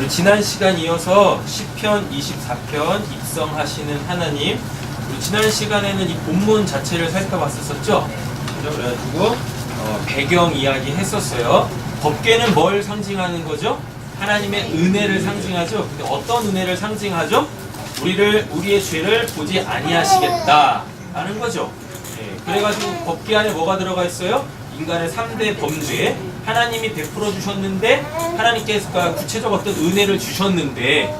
우리 지난 시간 이어서 시편 24편 입성하시는 하나님, 우리 지난 시간에는 이 본문 자체를 살펴봤었죠. 그래가지고 배경 이야기 했었어요. 법궤는 뭘 상징하는 거죠? 하나님의 은혜를 상징하죠. 근데 어떤 은혜를 상징하죠? 우리의 죄를 보지 아니하시겠다라는 거죠. 그래가지고 법궤 안에 뭐가 들어가 있어요? 인간의 3대 범죄, 하나님이 베풀어 주셨는데 하나님께서 구체적 어떤 은혜를 주셨는데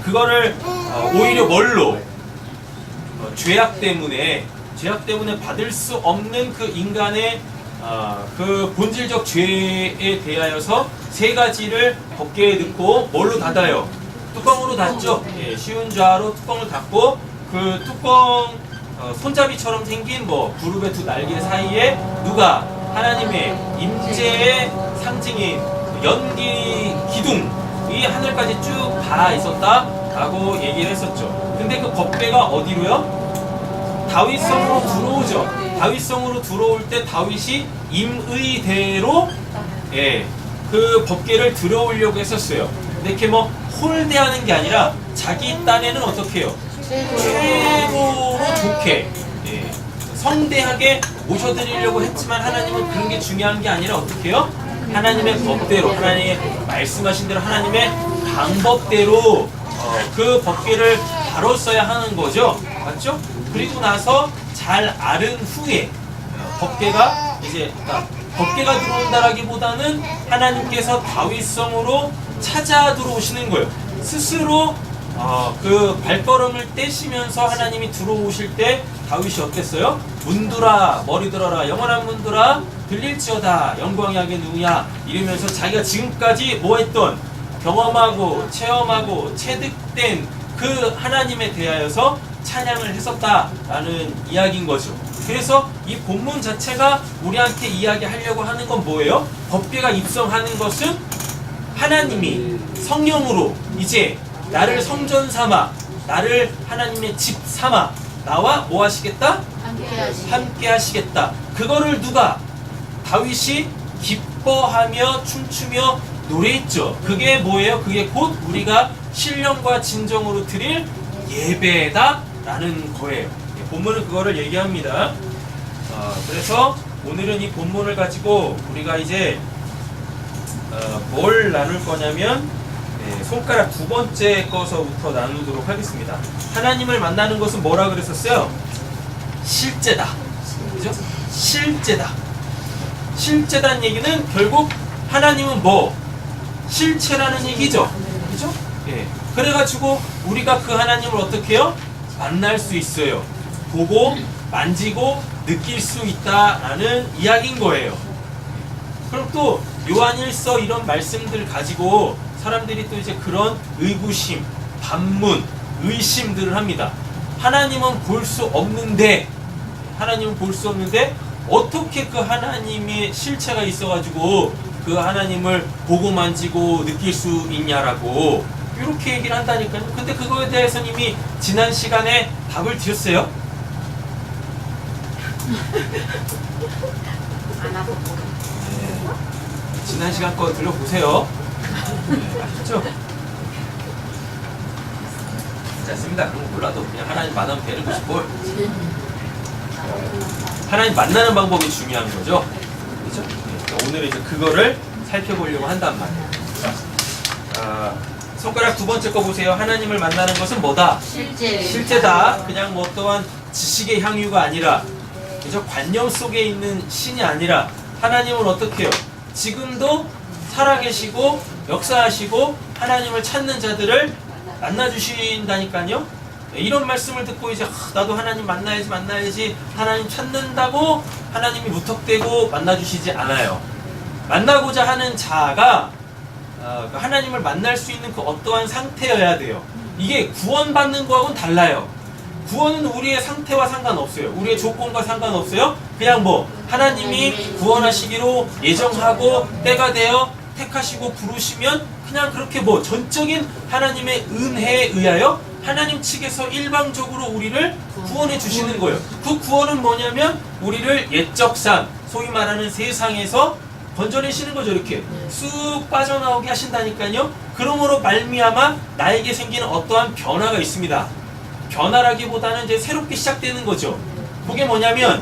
그거를 오히려 뭘로? 죄악 때문에 받을 수 없는 그 인간의 그 본질적 죄에 대하여서 세 가지를 법궤에 넣고 뭘로 닫아요? 뚜껑으로 닫죠. 쉬운 좌로 뚜껑을 닫고 그 뚜껑 손잡이처럼 생긴 구름의 두 날개 사이에 누가 하나님의 임재의 상징인 연기 기둥이 하늘까지 쭉 닿아 있었다라고 얘기를 했었죠. 근데 그 법궤가 어디로요? 다윗성으로 들어오죠. 다윗성으로 들어올 때 다윗이 임의대로 그 법궤를 들어오려고 했었어요. 근데 이렇게 홀대하는 게 아니라 자기 딴에는 어떻게 해요? 최고로 좋게 성대하게 모셔드리려고 했지만 하나님은 그런 게 중요한 게 아니라 어떻게 해요? 하나님의 법대로, 하나님의 말씀하신 대로, 하나님의 방법대로 그 법궤를 다뤘어야 하는 거죠. 맞죠? 그리고 나서 잘 앓은 후에 법궤가 법궤가 들어온다라기보다는 하나님께서 다윗성으로 찾아 들어오시는 거예요. 스스로 그 발걸음을 떼시면서 하나님이 들어오실 때 다윗이 어땠어요? 문들아 머리 들어라 영원한 문들아 들릴지어다 영광이 하겠느냐 이러면서 자기가 지금까지 뭐했던 경험하고 체험하고 체득된 그 하나님에 대하여서 찬양을 했었다라는 이야기인 거죠. 그래서 이 본문 자체가 우리한테 이야기하려고 하는 건 뭐예요? 법궤가 입성하는 것은 하나님이 성령으로 이제 나를 성전 삼아, 나를 하나님의 집 삼아, 나와 뭐 하시겠다? 함께 하시겠다. 그거를 누가? 다윗이 기뻐하며 춤추며 노래했죠. 그게 뭐예요? 그게 곧 우리가 신령과 진정으로 드릴 예배다라는 거예요. 본문은 그거를 얘기합니다. 그래서 오늘은 이 본문을 가지고 우리가 이제 뭘 나눌 거냐면 손가락 두 번째 거서부터 나누도록 하겠습니다. 하나님을 만나는 것은 뭐라 그랬었어요? 실제다. 그죠? 실제다. 실제다는 얘기는 결국 하나님은 뭐? 실체라는 얘기죠. 그죠? 그래가지고 우리가 그 하나님을 어떻게 해요? 만날 수 있어요. 보고, 만지고, 느낄 수 있다라는 이야기인 거예요. 그럼 또 요한일서 이런 말씀들 가지고 사람들이 또 이제 그런 의구심, 반문, 의심들을 합니다. 하나님은 볼 수 없는데 어떻게 그 하나님의 실체가 있어가지고 그 하나님을 보고 만지고 느낄 수 있냐라고 이렇게 얘기를 한다니까요. 근데 그거에 대해서는 이미 지난 시간에 답을 드렸어요. 지난 시간 거 들려보세요. 아셨죠? 괜찮습니다. 그런 거 몰라도 그냥 하나님 만나면 되는 것이 뭘. 하나님 만나는 방법이 중요한 거죠. 그죠? 오늘은 이제 그거를 살펴보려고 한단 말이에요. 손가락 두 번째 거 보세요. 하나님을 만나는 것은 뭐다? 실제다. 그냥 또한 지식의 향유가 아니라, 그죠? 관념 속에 있는 신이 아니라 하나님은 어떻게 해요? 지금도 살아계시고 역사하시고 하나님을 찾는 자들을 만나주신다니까요. 이런 말씀을 듣고 이제 나도 하나님 만나야지 하나님 찾는다고 하나님이 무턱대고 만나주시지 않아요. 만나고자 하는 자가 하나님을 만날 수 있는 그 어떠한 상태여야 돼요. 이게 구원받는 거하고는 달라요. 구원은 우리의 상태와 상관없어요. 우리의 조건과 상관없어요. 그냥 하나님이 구원하시기로 예정하고 때가 되어 택하시고 부르시면 그냥 그렇게 전적인 하나님의 은혜에 의하여 하나님 측에서 일방적으로 우리를 구원해 주시는 거예요. 그 구원은 뭐냐면 우리를 옛적산, 소위 말하는 세상에서 건져내시는 거죠. 이렇게 쑥 빠져나오게 하신다니까요. 그러므로 말미암아 나에게 생기는 어떠한 변화가 있습니다. 변화라기보다는 이제 새롭게 시작되는 거죠. 그게 뭐냐면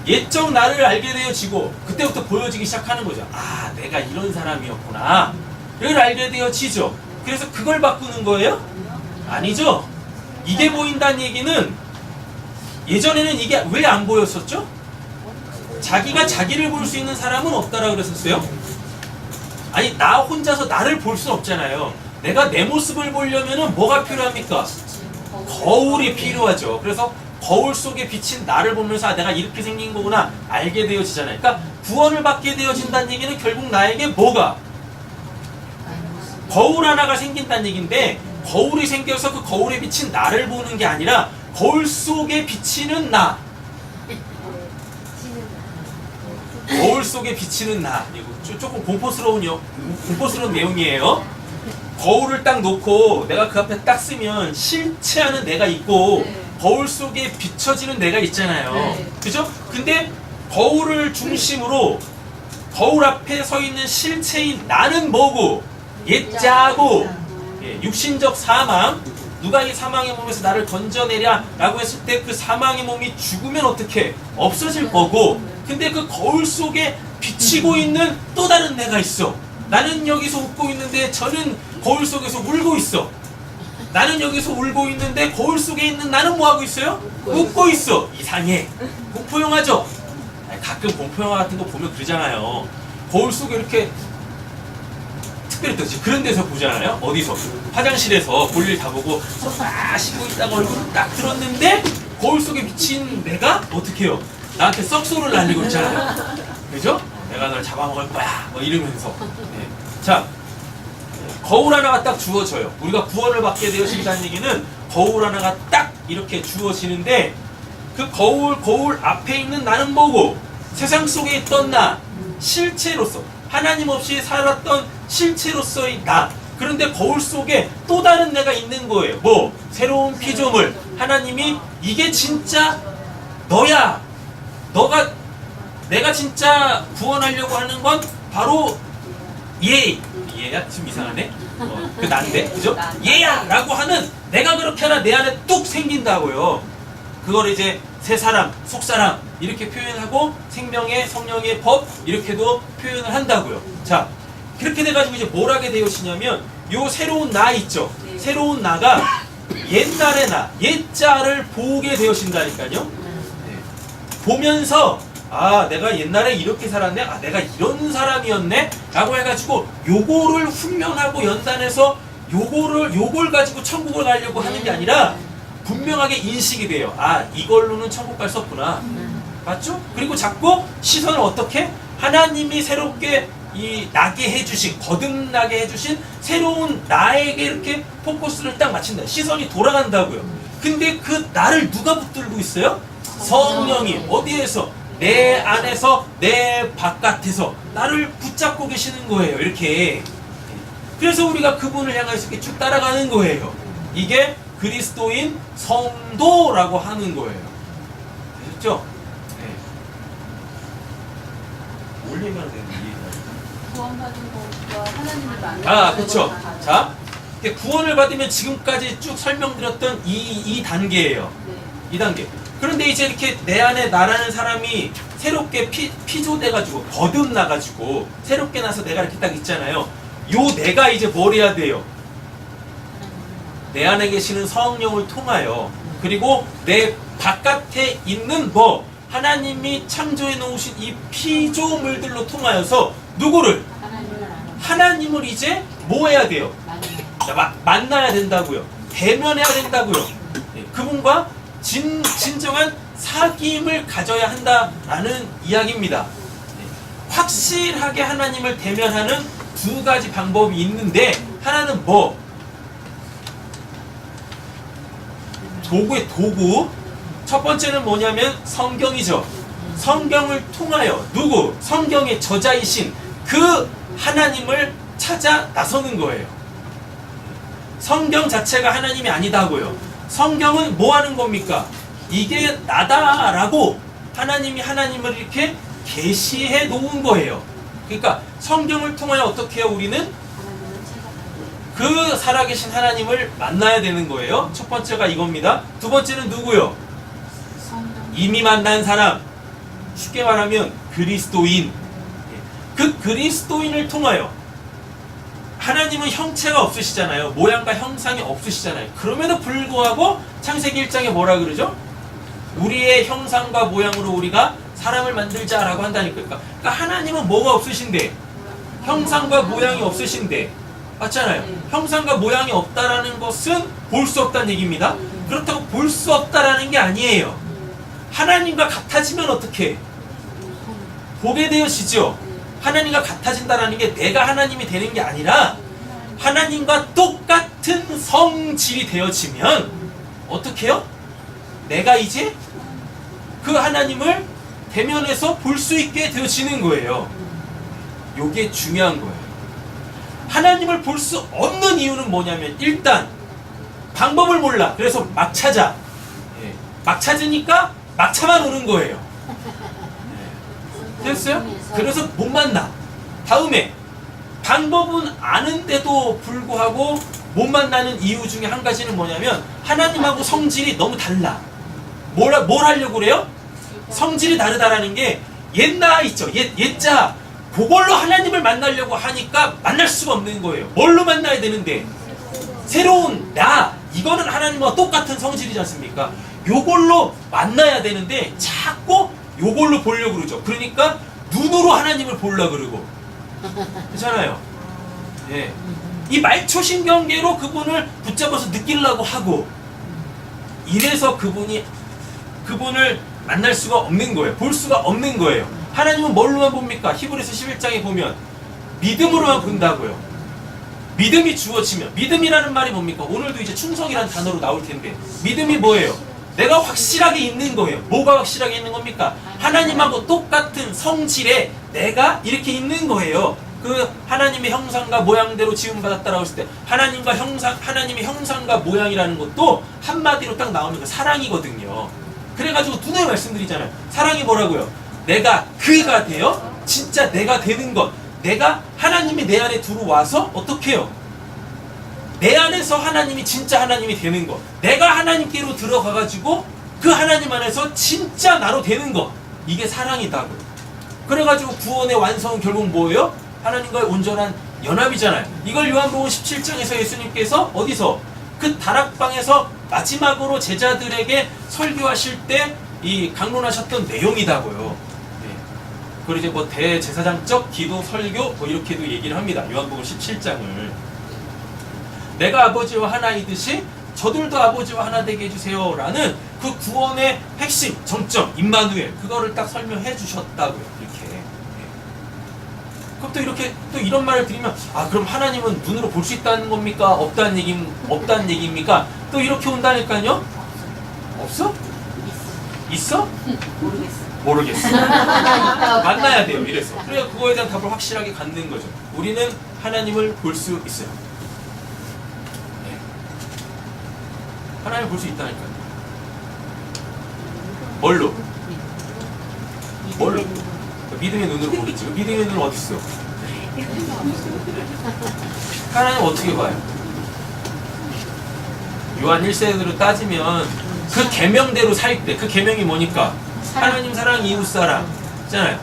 옛적 나를 알게 되어지고 그때부터 보여지기 시작하는 거죠. 아, 내가 이런 사람이었구나. 이걸 알게 되어지죠. 그래서 그걸 바꾸는 거예요? 아니죠. 이게 보인다는 얘기는 예전에는 이게 왜 안 보였었죠? 자기가 자기를 볼 수 있는 사람은 없다라고 그랬었어요. 아니, 나 혼자서 나를 볼 수는 없잖아요. 내가 내 모습을 보려면은 뭐가 필요합니까? 거울이 필요하죠. 그래서 거울 속에 비친 나를 보면서 아, 내가 이렇게 생긴 거구나 알게 되어지잖아요. 그러니까 구원을 받게 되어진다는 얘기는 결국 나에게 뭐가? 거울 하나가 생긴다는 얘기인데 거울이 생겨서 그 거울에 비친 나를 보는 게 아니라 거울 속에 비치는 나. 거울 속에 비치는 나. 이거 조금 공포스러운 내용이에요. 거울을 딱 놓고 내가 그 앞에 딱 쓰면 실체하는 내가 있고 거울 속에 비춰지는 내가 있잖아요. 그죠? 근데 거울을 중심으로 거울 앞에 서 있는 실체인 나는 뭐고? 옛자고 육신적 사망. 누가 이 사망의 몸에서 나를 건져내랴 라고 했을 때 그 사망의 몸이 죽으면 어떻게? 없어질 거고. 근데 그 거울 속에 비치고 있는 또 다른 내가 있어. 나는 여기서 웃고 있는데 저는 거울 속에서 울고 있어. 나는 여기서 울고 있는데 거울 속에 있는 나는 뭐하고 있어요? 웃고 있어. 이상해. 공포영화죠? 가끔 공포영화 같은 거 보면 그러잖아요. 거울 속에 이렇게 특별히 또 그런 데서 보잖아요. 어디서? 화장실에서 볼일 다 보고 손 막 씻고 있다가 얼굴을 딱 들었는데 거울 속에 비친 내가 어떻게 해요? 나한테 썩소를 날리고 있잖아요. 그죠? 내가 널 잡아먹을 거야. 뭐 이러면서. 네. 자, 거울 하나가 딱 주어져요. 우리가 구원을 받게 되어진다는 얘기는 거울 하나가 딱 이렇게 주어지는데 그 거울 앞에 있는 나는 뭐고? 세상 속에 있던 나, 실체로서 하나님 없이 살았던 실체로서의 나. 그런데 거울 속에 또 다른 내가 있는 거예요. 뭐? 새로운 피조물. 하나님이 이게 진짜 너야. 내가 진짜 구원하려고 하는 건 바로 얘야? 좀 이상하네? 그 난데? 그죠? 얘야! 라고 하는 내가 그렇게 하나 내 안에 뚝 생긴다고요. 그걸 이제 새 사람, 속 사람 이렇게 표현하고 생명의 성령의 법 이렇게도 표현을 한다고요. 자, 그렇게 돼가지고 이제 뭘 하게 되어지냐면 요 새로운 나 있죠? 새로운 나가 옛날의 나, 옛자를 보게 되어진다니까요. 네. 보면서 아, 내가 옛날에 이렇게 살았네? 아, 내가 이런 사람이었네? 라고 해가지고 요거를 훈련하고 연단해서 요걸 가지고 천국을 가려고 하는 게 아니라 분명하게 인식이 돼요. 아, 이걸로는 천국 갈 수 없구나. 맞죠? 그리고 자꾸 시선을 어떻게? 하나님이 새롭게 나게 해주신, 거듭나게 해주신 새로운 나에게 이렇게 포커스를 딱 맞춘다. 시선이 돌아간다고요. 근데 그 나를 누가 붙들고 있어요? 성령이. 어디에서? 내 안에서, 내 바깥에서 나를 붙잡고 계시는 거예요. 이렇게. 그래서 우리가 그분을 향해서 이렇게 쭉 따라가는 거예요. 이게 그리스도인 성도라고 하는 거예요. 아셨죠? 네. 올리면 되는데. 구원받은 것과 하나님을 만나는 아, 그렇죠. 자, 구원을 받으면 지금까지 쭉 설명드렸던 이 단계예요. 네. 이 단계. 그런데 이제 이렇게 내 안에 나라는 사람이 새롭게 피조돼가지고 거듭나가지고 새롭게 나서 내가 이렇게 딱 있잖아요. 요 내가 이제 뭘 해야 돼요? 내 안에 계시는 성령을 통하여 그리고 내 바깥에 있는 뭐 하나님이 창조해 놓으신 이 피조물들로 통하여서 누구를? 하나님을 이제 뭐 해야 돼요? 만나야 된다고요. 대면해야 된다고요. 그분과 진정한 사귐을 가져야 한다라는 이야기입니다. 확실하게 하나님을 대면하는 두 가지 방법이 있는데 하나는 뭐? 도구의 도구. 첫 번째는 뭐냐면 성경이죠. 성경을 통하여 누구? 성경의 저자이신 그 하나님을 찾아 나서는 거예요. 성경 자체가 하나님이 아니다고요. 성경은 뭐 하는 겁니까? 이게 나다라고 하나님이 하나님을 이렇게 계시해 놓은 거예요. 그러니까 성경을 통하여 어떻게 해요? 우리는 하나님은 제가 그 살아계신 하나님을 만나야 되는 거예요. 첫 번째가 이겁니다. 두 번째는 누구요? 성령 이미 만난 사람. 쉽게 말하면 그리스도인. 그 그리스도인을 통하여 하나님은 형체가 없으시잖아요. 모양과 형상이 없으시잖아요. 그럼에도 불구하고 창세기 1장에 뭐라 그러죠? 우리의 형상과 모양으로 우리가 사람을 만들자라고 한다니까요. 그러니까 하나님은 뭐가 없으신데? 형상과 모양이 없으신데. 맞잖아요. 형상과 모양이 없다라는 것은 볼 수 없다는 얘기입니다. 그렇다고 볼 수 없다라는 게 아니에요. 하나님과 같아지면 어떻게 해? 보게 되어지죠. 하나님과 같아진다라는 게 내가 하나님이 되는 게 아니라 하나님과 똑같은 성질이 되어지면 어떻게 해요? 내가 이제 그 하나님을 대면에서 볼 수 있게 되어지는 거예요. 요게 중요한 거예요. 하나님을 볼 수 없는 이유는 뭐냐면 일단 방법을 몰라. 그래서 막 찾아. 막 찾으니까 막차만 오는 거예요. 됐어요? 그래서 못 만나. 다음에 방법은 아는데도 불구하고 못 만나는 이유 중에 한 가지는 뭐냐면 하나님하고 성질이 너무 달라. 뭘 하려고 그래요? 성질이 다르다라는 게 옛나 있죠. 옛자 그걸로 하나님을 만나려고 하니까 만날 수가 없는 거예요. 뭘로 만나야 되는데? 새로운 나. 이거는 하나님과 똑같은 성질이지 않습니까? 요걸로 만나야 되는데 자꾸 요걸로 보려고 그러죠. 그러니까 눈으로 하나님을 보려고 그러고. 그렇잖아요. 예. 이 말초신경계로 그분을 붙잡아서 느끼려고 하고 이래서 그분을 만날 수가 없는 거예요. 볼 수가 없는 거예요. 하나님은 뭘로만 봅니까? 히브리서 11장에 보면 믿음으로만 본다고요. 믿음이 주어지면 믿음이라는 말이 뭡니까? 오늘도 이제 충성이라는 단어로 나올 텐데 믿음이 뭐예요? 내가 확실하게 있는 거예요. 뭐가 확실하게 있는 겁니까? 하나님하고 똑같은 성질에 내가 이렇게 있는 거예요. 그 하나님의 형상과 모양대로 지음받았다라고 했을 때 하나님의 형상과 모양이라는 것도 한마디로 딱 나오는 거 사랑이거든요. 그래가지고 두뇌 말씀드리잖아요. 사랑이 뭐라고요? 내가 그가 되어 진짜 내가 되는 것. 내가 하나님이 내 안에 들어와서 어떻게 해요? 내 안에서 하나님이 진짜 하나님이 되는 것. 내가 하나님께로 들어가가지고 그 하나님 안에서 진짜 나로 되는 것. 이게 사랑이다고. 그래가지고 구원의 완성은 결국 뭐예요? 하나님과의 온전한 연합이잖아요. 이걸 요한복음 17장에서 예수님께서 어디서? 그 다락방에서 마지막으로 제자들에게 설교하실 때 이 강론하셨던 내용이다고요. 네. 그리고 이제 뭐 대제사장적 기도 설교 뭐 이렇게도 얘기를 합니다. 요한복음 17장을. 내가 아버지와 하나이듯이 저들도 아버지와 하나 되게 해주세요 라는 그 구원의 핵심, 정점, 임마누엘 그거를 딱 설명해 주셨다고요. 이렇게. 네. 그럼 또 이렇게 또 이런 말을 드리면 그럼 하나님은 눈으로 볼 수 있다는 겁니까? 없다는 얘기입니까? 또 이렇게 온다니까요? 없어? 있어? 모르겠어. 만나야 돼요. 이래서. 그래야 그거에 대한 답을 확실하게 갖는 거죠. 우리는 하나님을 볼 수 있어요. 네. 하나님을 볼 수 있다니까요. 뭘로? 믿음의 눈으로 보겠지. 믿음의 눈은 어디 있어? 하나님 어떻게 봐요? 요한 1세대로 따지면 그 계명대로 살 때 그 계명이 뭐니까? 하나님 사랑, 이웃 사랑 있잖아요.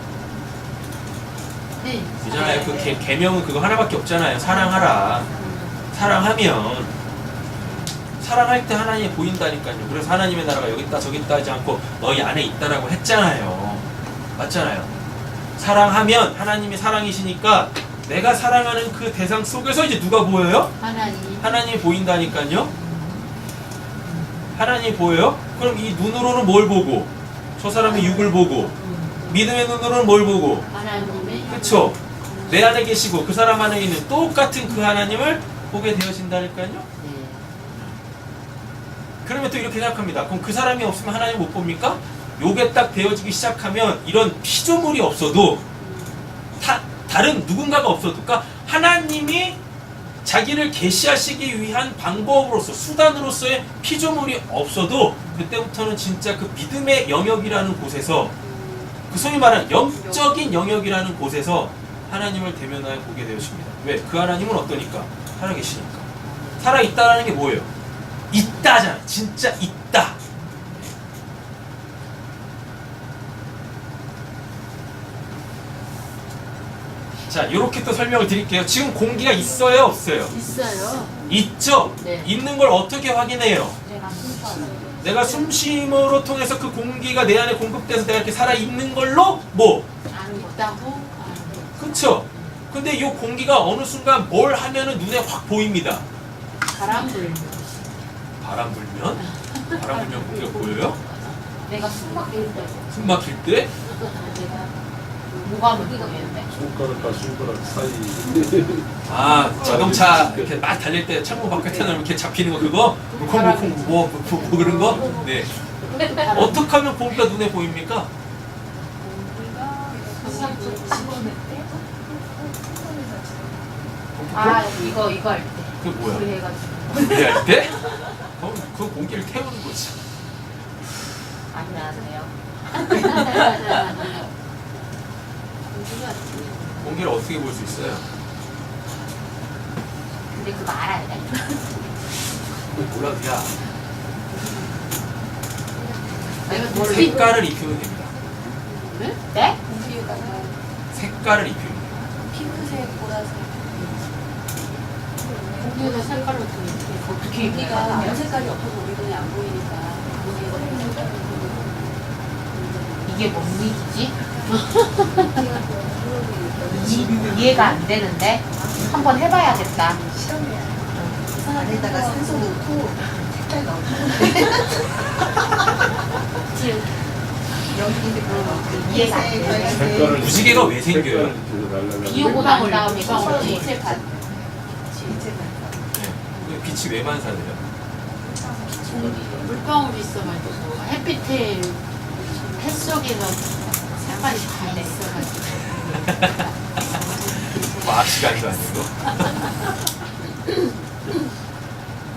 있잖아요. 그 계명은 그거 하나밖에 없잖아요. 사랑하라. 사랑하면 사랑할 때 하나님이 보인다니까요. 그래서 하나님의 나라가 여기 있다 저기 있다 하지 않고 너희 안에 있다라고 했잖아요. 맞잖아요. 사랑하면 하나님이 사랑이시니까 내가 사랑하는 그 대상 속에서 이제 누가 보여요? 하나님이 보인다니까요. 하나님이 보여요? 그럼 이 눈으로는 뭘 보고? 저 사람의 육을 보고 믿음의 눈으로는 뭘 보고? 하나님의 그쵸? 내 안에 계시고 그 사람 안에 있는 똑같은 그 하나님을 보게 되어진다니까요. 그러면 또 이렇게 생각합니다. 그럼 그 사람이 없으면 하나님 못 봅니까? 요게 딱 되어지기 시작하면 이런 피조물이 없어도 다른 누군가가 없어도 그러니까 하나님이 자기를 계시하시기 위한 방법으로서 수단으로서의 피조물이 없어도 그때부터는 진짜 그 믿음의 영역이라는 곳에서 그 소위 말하는 영적인 영역이라는 곳에서 하나님을 대면하여 보게 되었습니다. 왜? 그 하나님은 어떠니까? 살아계시니까. 살아있다라는 게 뭐예요? 있다잖아. 진짜 있다. 자, 이렇게 또 설명을 드릴게요. 지금 공기가 있어요, 없어요? 있어요. 있죠? 네. 있는 걸 어떻게 확인해요? 내가 숨쉬어요. 내가 숨쉼으로 통해서 그 공기가 내 안에 공급돼서 내가 이렇게 살아있는 걸로 뭐? 있다고? 그쵸? 근데 이 공기가 어느 순간 뭘 하면은 눈에 확 보입니다. 바람 불면. 바람 불면? 바람 불면 공기가 보여요? 내가 숨 막힐 때. 숨 막힐 때? 내가 뭐가 보이는데? 손가락과 손가락 사이. 아, 자동차 이렇게 막 달릴 때 창문 바깥에 나면 이렇게 잡히는 거 그거? 콩콩콩 뭐 그런 거? 네. 어떻게 하면 공기가 눈에 보입니까? 아 이거 할 때. 그게 뭐야? 그래 해가지고. 그래 할 때? 그럼 그 공기를 태우는 거지. 안녕하세요. 공기를 어떻게 볼 수 있어요? 근데 그거 알아야 돼. 몰라, 야. 색깔을 입히면 됩니다. 네? 색깔을 입히면 돼요. 핑크색, 보라색. 공기는 색깔로 어떻게 공기가 아무 색깔이 없어서 우리 눈에 안 보이니까. 이게 뭔 얘기지? 이해가 안 되는데 한번 해봐야겠다. 안에다가 산소 넣고 색깔 넣고. 여기 이해가 안 되네. 색깔을 무지개가 왜 생겨요? 비 오고 난 다음에 이거지. 빛의 반. 네. 빛이 왜 만사돼요? 물방울이 있어가지고 햇빛에 햇 속에서 색깔이 다 있어가지고. 과학 시간도 아니고.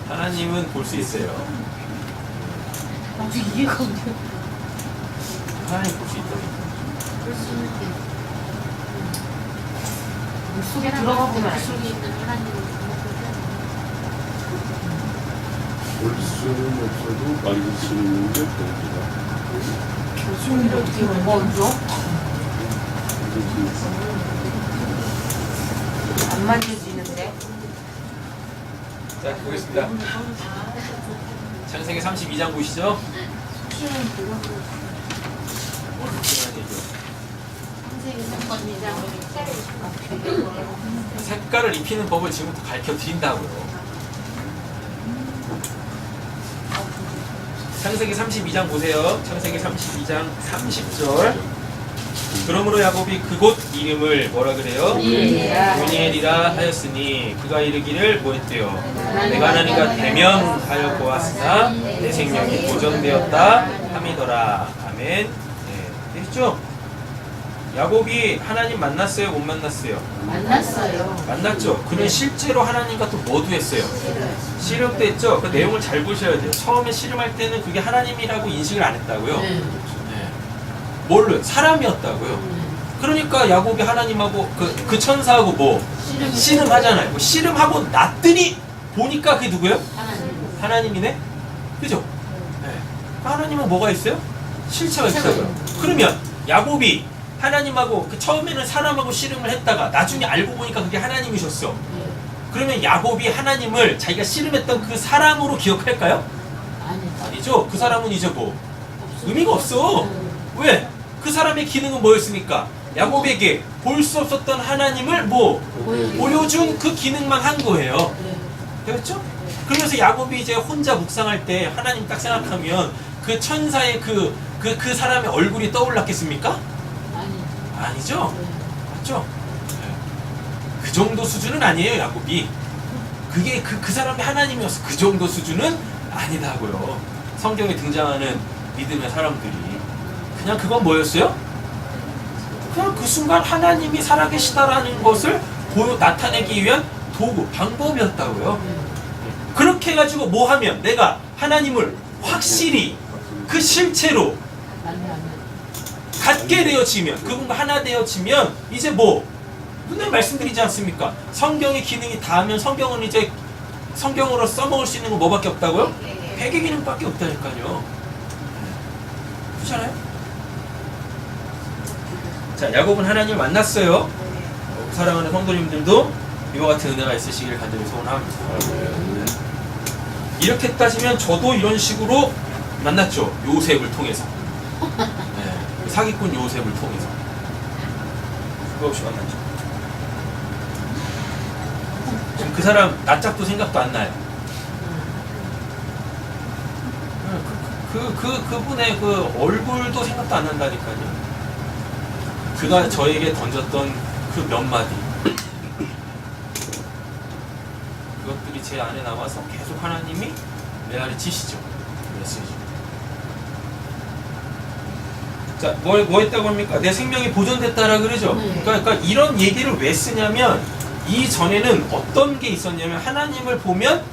하나님은 볼 수 있어요. 아직 이해가 안 돼. 하나님 볼 수 있다. 물속에 들어가 보면 물속에 있는 하나님을 볼 수는 없어도 만질 수 있는 게 공기다. 교수님도 어떻게 뭐죠? 안 만져지는데. 자, 보겠습니다. 창세기 32장 보시죠. 색깔을 입히는 법을 지금부터 가르쳐 드린다고요. 창세기 32장 보세요. 창세기 32장 30절. 그러므로 야곱이 그곳 이름을 뭐라 그래요? 브니엘이라 하였으니 그가 이르기를 뭐 했대요? 내가 하나님과 대면하여 보았으나 내 생명이 보존되었다 함이더라. 아멘. 네, 됐죠? 야곱이 하나님 만났어요? 못 만났어요? 만났어요. 만났죠. 그는 실제로 하나님과 또 뭐도 했어요? 씨름도 했죠. 그 내용을 잘 보셔야 돼요. 처음에 씨름할 때는 그게 하나님이라고 인식을 안 했다고요. 네. 뭘로? 사람이었다고요. 그러니까 야곱이 하나님하고 그 천사하고 뭐 씨름하잖아요. 뭐 씨름하고 났더니 보니까 그게 누구예요? 하나님이네. 그죠? 네. 하나님은 뭐가 있어요? 실체가 있다고요. 그러면 야곱이 하나님하고 그 처음에는 사람하고 씨름을 했다가 나중에 알고 보니까 그게 하나님이셨어. 그러면 야곱이 하나님을 자기가 씨름했던 그 사람으로 기억할까요? 아니죠. 그 사람은 이제 뭐 의미가 없어. 왜? 그 사람의 기능은 뭐였습니까? 야곱에게 볼 수 없었던 하나님을 뭐 보여준 그 기능만 한 거예요. 되었죠? 그러면서 야곱이 이제 혼자 묵상할 때 하나님 딱 생각하면 그 천사의 그 사람의 얼굴이 떠올랐겠습니까? 아니죠? 맞죠? 그 정도 수준은 아니에요, 야곱이. 그게 그 사람이 하나님이었어. 그 정도 수준은 아니다고요. 성경에 등장하는 믿음의 사람들이. 그냥 그건 뭐였어요? 그냥 그 순간 하나님이 살아계시다라는 것을 나타내기 위한 도구, 방법이었다고요. 그렇게 해가지고 뭐 하면 내가 하나님을 확실히 그 실체로 갖게 되어지면, 그분과 하나 되어지면 이제 뭐 분명히 말씀드리지 않습니까? 성경의 기능이 닿으면 성경은 이제 성경으로 써먹을 수 있는 건 뭐밖에 없다고요? 회개 기능밖에 없다니까요. 그렇잖아요? 자, 야곱은 하나님을 만났어요. 사랑하는 성도님들도 이와 같은 은혜가 있으시기를 간절히 소원합니다. 이렇게 따지면 저도 이런 식으로 만났죠. 요셉을 통해서. 네, 사기꾼 요셉을 통해서. 그거 없이 만났죠. 지금 그 사람 낯짝도 생각도 안 나요. 그분의 그 얼굴도 생각도 안 난다니까요. 그가 저에게 던졌던 그 몇 마디. 그것들이 제 안에 남아서 계속 하나님이 메아리 치시죠. 메시지. 자, 뭐 했다고 합니까? 내 생명이 보존됐다라 그러죠. 그러니까 이런 얘기를 왜 쓰냐면 이 전에는 어떤 게 있었냐면 하나님을 보면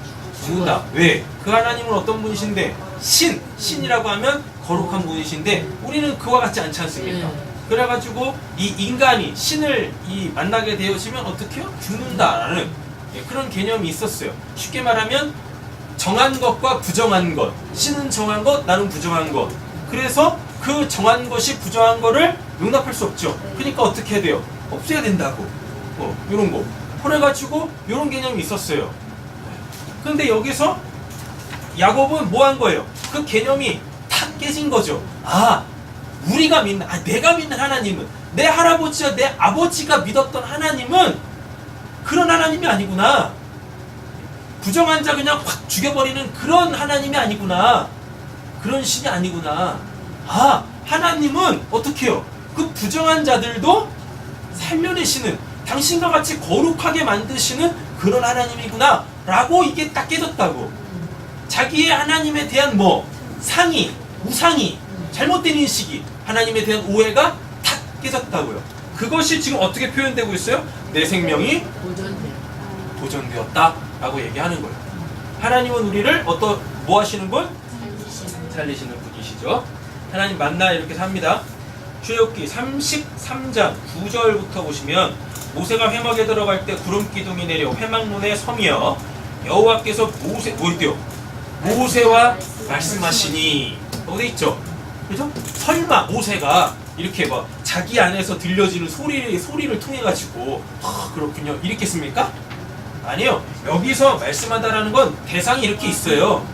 죽는다. 왜? 그 하나님은 어떤 분이신데 신이라고 하면 거룩한 분이신데 우리는 그와 같지 않지 않습니까? 그래가지고 이 인간이 신을 만나게 되어지면 어떻게 해요? 죽는다라는 그런 개념이 있었어요. 쉽게 말하면 정한 것과 부정한 것. 신은 정한 것, 나는 부정한 것. 그래서 그 정한 것이 부정한 거를 용납할 수 없죠. 그러니까 어떻게 해야 돼요? 없애야 된다고. 이런 거. 그래가지고 이런 개념이 있었어요. 근데 여기서 야곱은 뭐 한 거예요? 그 개념이 탁 깨진 거죠. 우리가 믿는, 내가 믿는 하나님은, 내 할아버지와 내 아버지가 믿었던 하나님은 그런 하나님이 아니구나. 부정한 자 그냥 확 죽여버리는 그런 하나님이 아니구나. 그런 신이 아니구나. 하나님은 어떻게 해요? 그 부정한 자들도 살려내시는, 당신과 같이 거룩하게 만드시는 그런 하나님이구나 라고 이게 딱 깨졌다고. 자기의 하나님에 대한 상의, 우상이, 잘못된 인식이, 하나님에 대한 오해가 탁 깨졌다고요. 그것이 지금 어떻게 표현되고 있어요? 내 생명이 보존되었다 라고 얘기하는 거예요. 하나님은 우리를 뭐 하시는 분? 살리시는 분이시죠. 하나님 만나 이렇게 삽니다. 출애굽기 33장 9절부터 보시면 모세가 회막에 들어갈 때 구름 기둥이 내려 회막문에 서며 여호와께서 모세와 말씀하시니 어디 있죠? 그죠? 설마 모세가 이렇게 자기 안에서 들려지는 소리를 통해 가지고 그렇군요 이랬겠습니까? 아니요. 여기서 말씀한다라는 건 대상이 이렇게 있어요.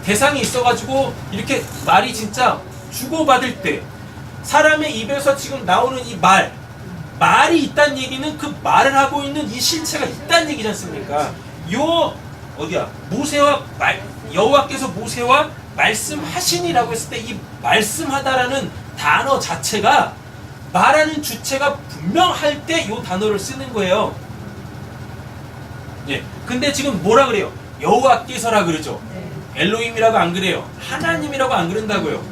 대상이 있어가지고 이렇게 말이 진짜 주고받을 때 사람의 입에서 지금 나오는 이 말이 있다는 얘기는 그 말을 하고 있는 이 실체가 있다는 얘기지 않습니까? 여호와께서 모세와 말씀하시니라고 했을 때 이 말씀하다라는 단어 자체가 말하는 주체가 분명할 때 이 단어를 쓰는 거예요. 근데 지금 뭐라 그래요? 여호와께서라 그러죠. 엘로힘이라고 안 그래요. 하나님이라고 안 그런다고요.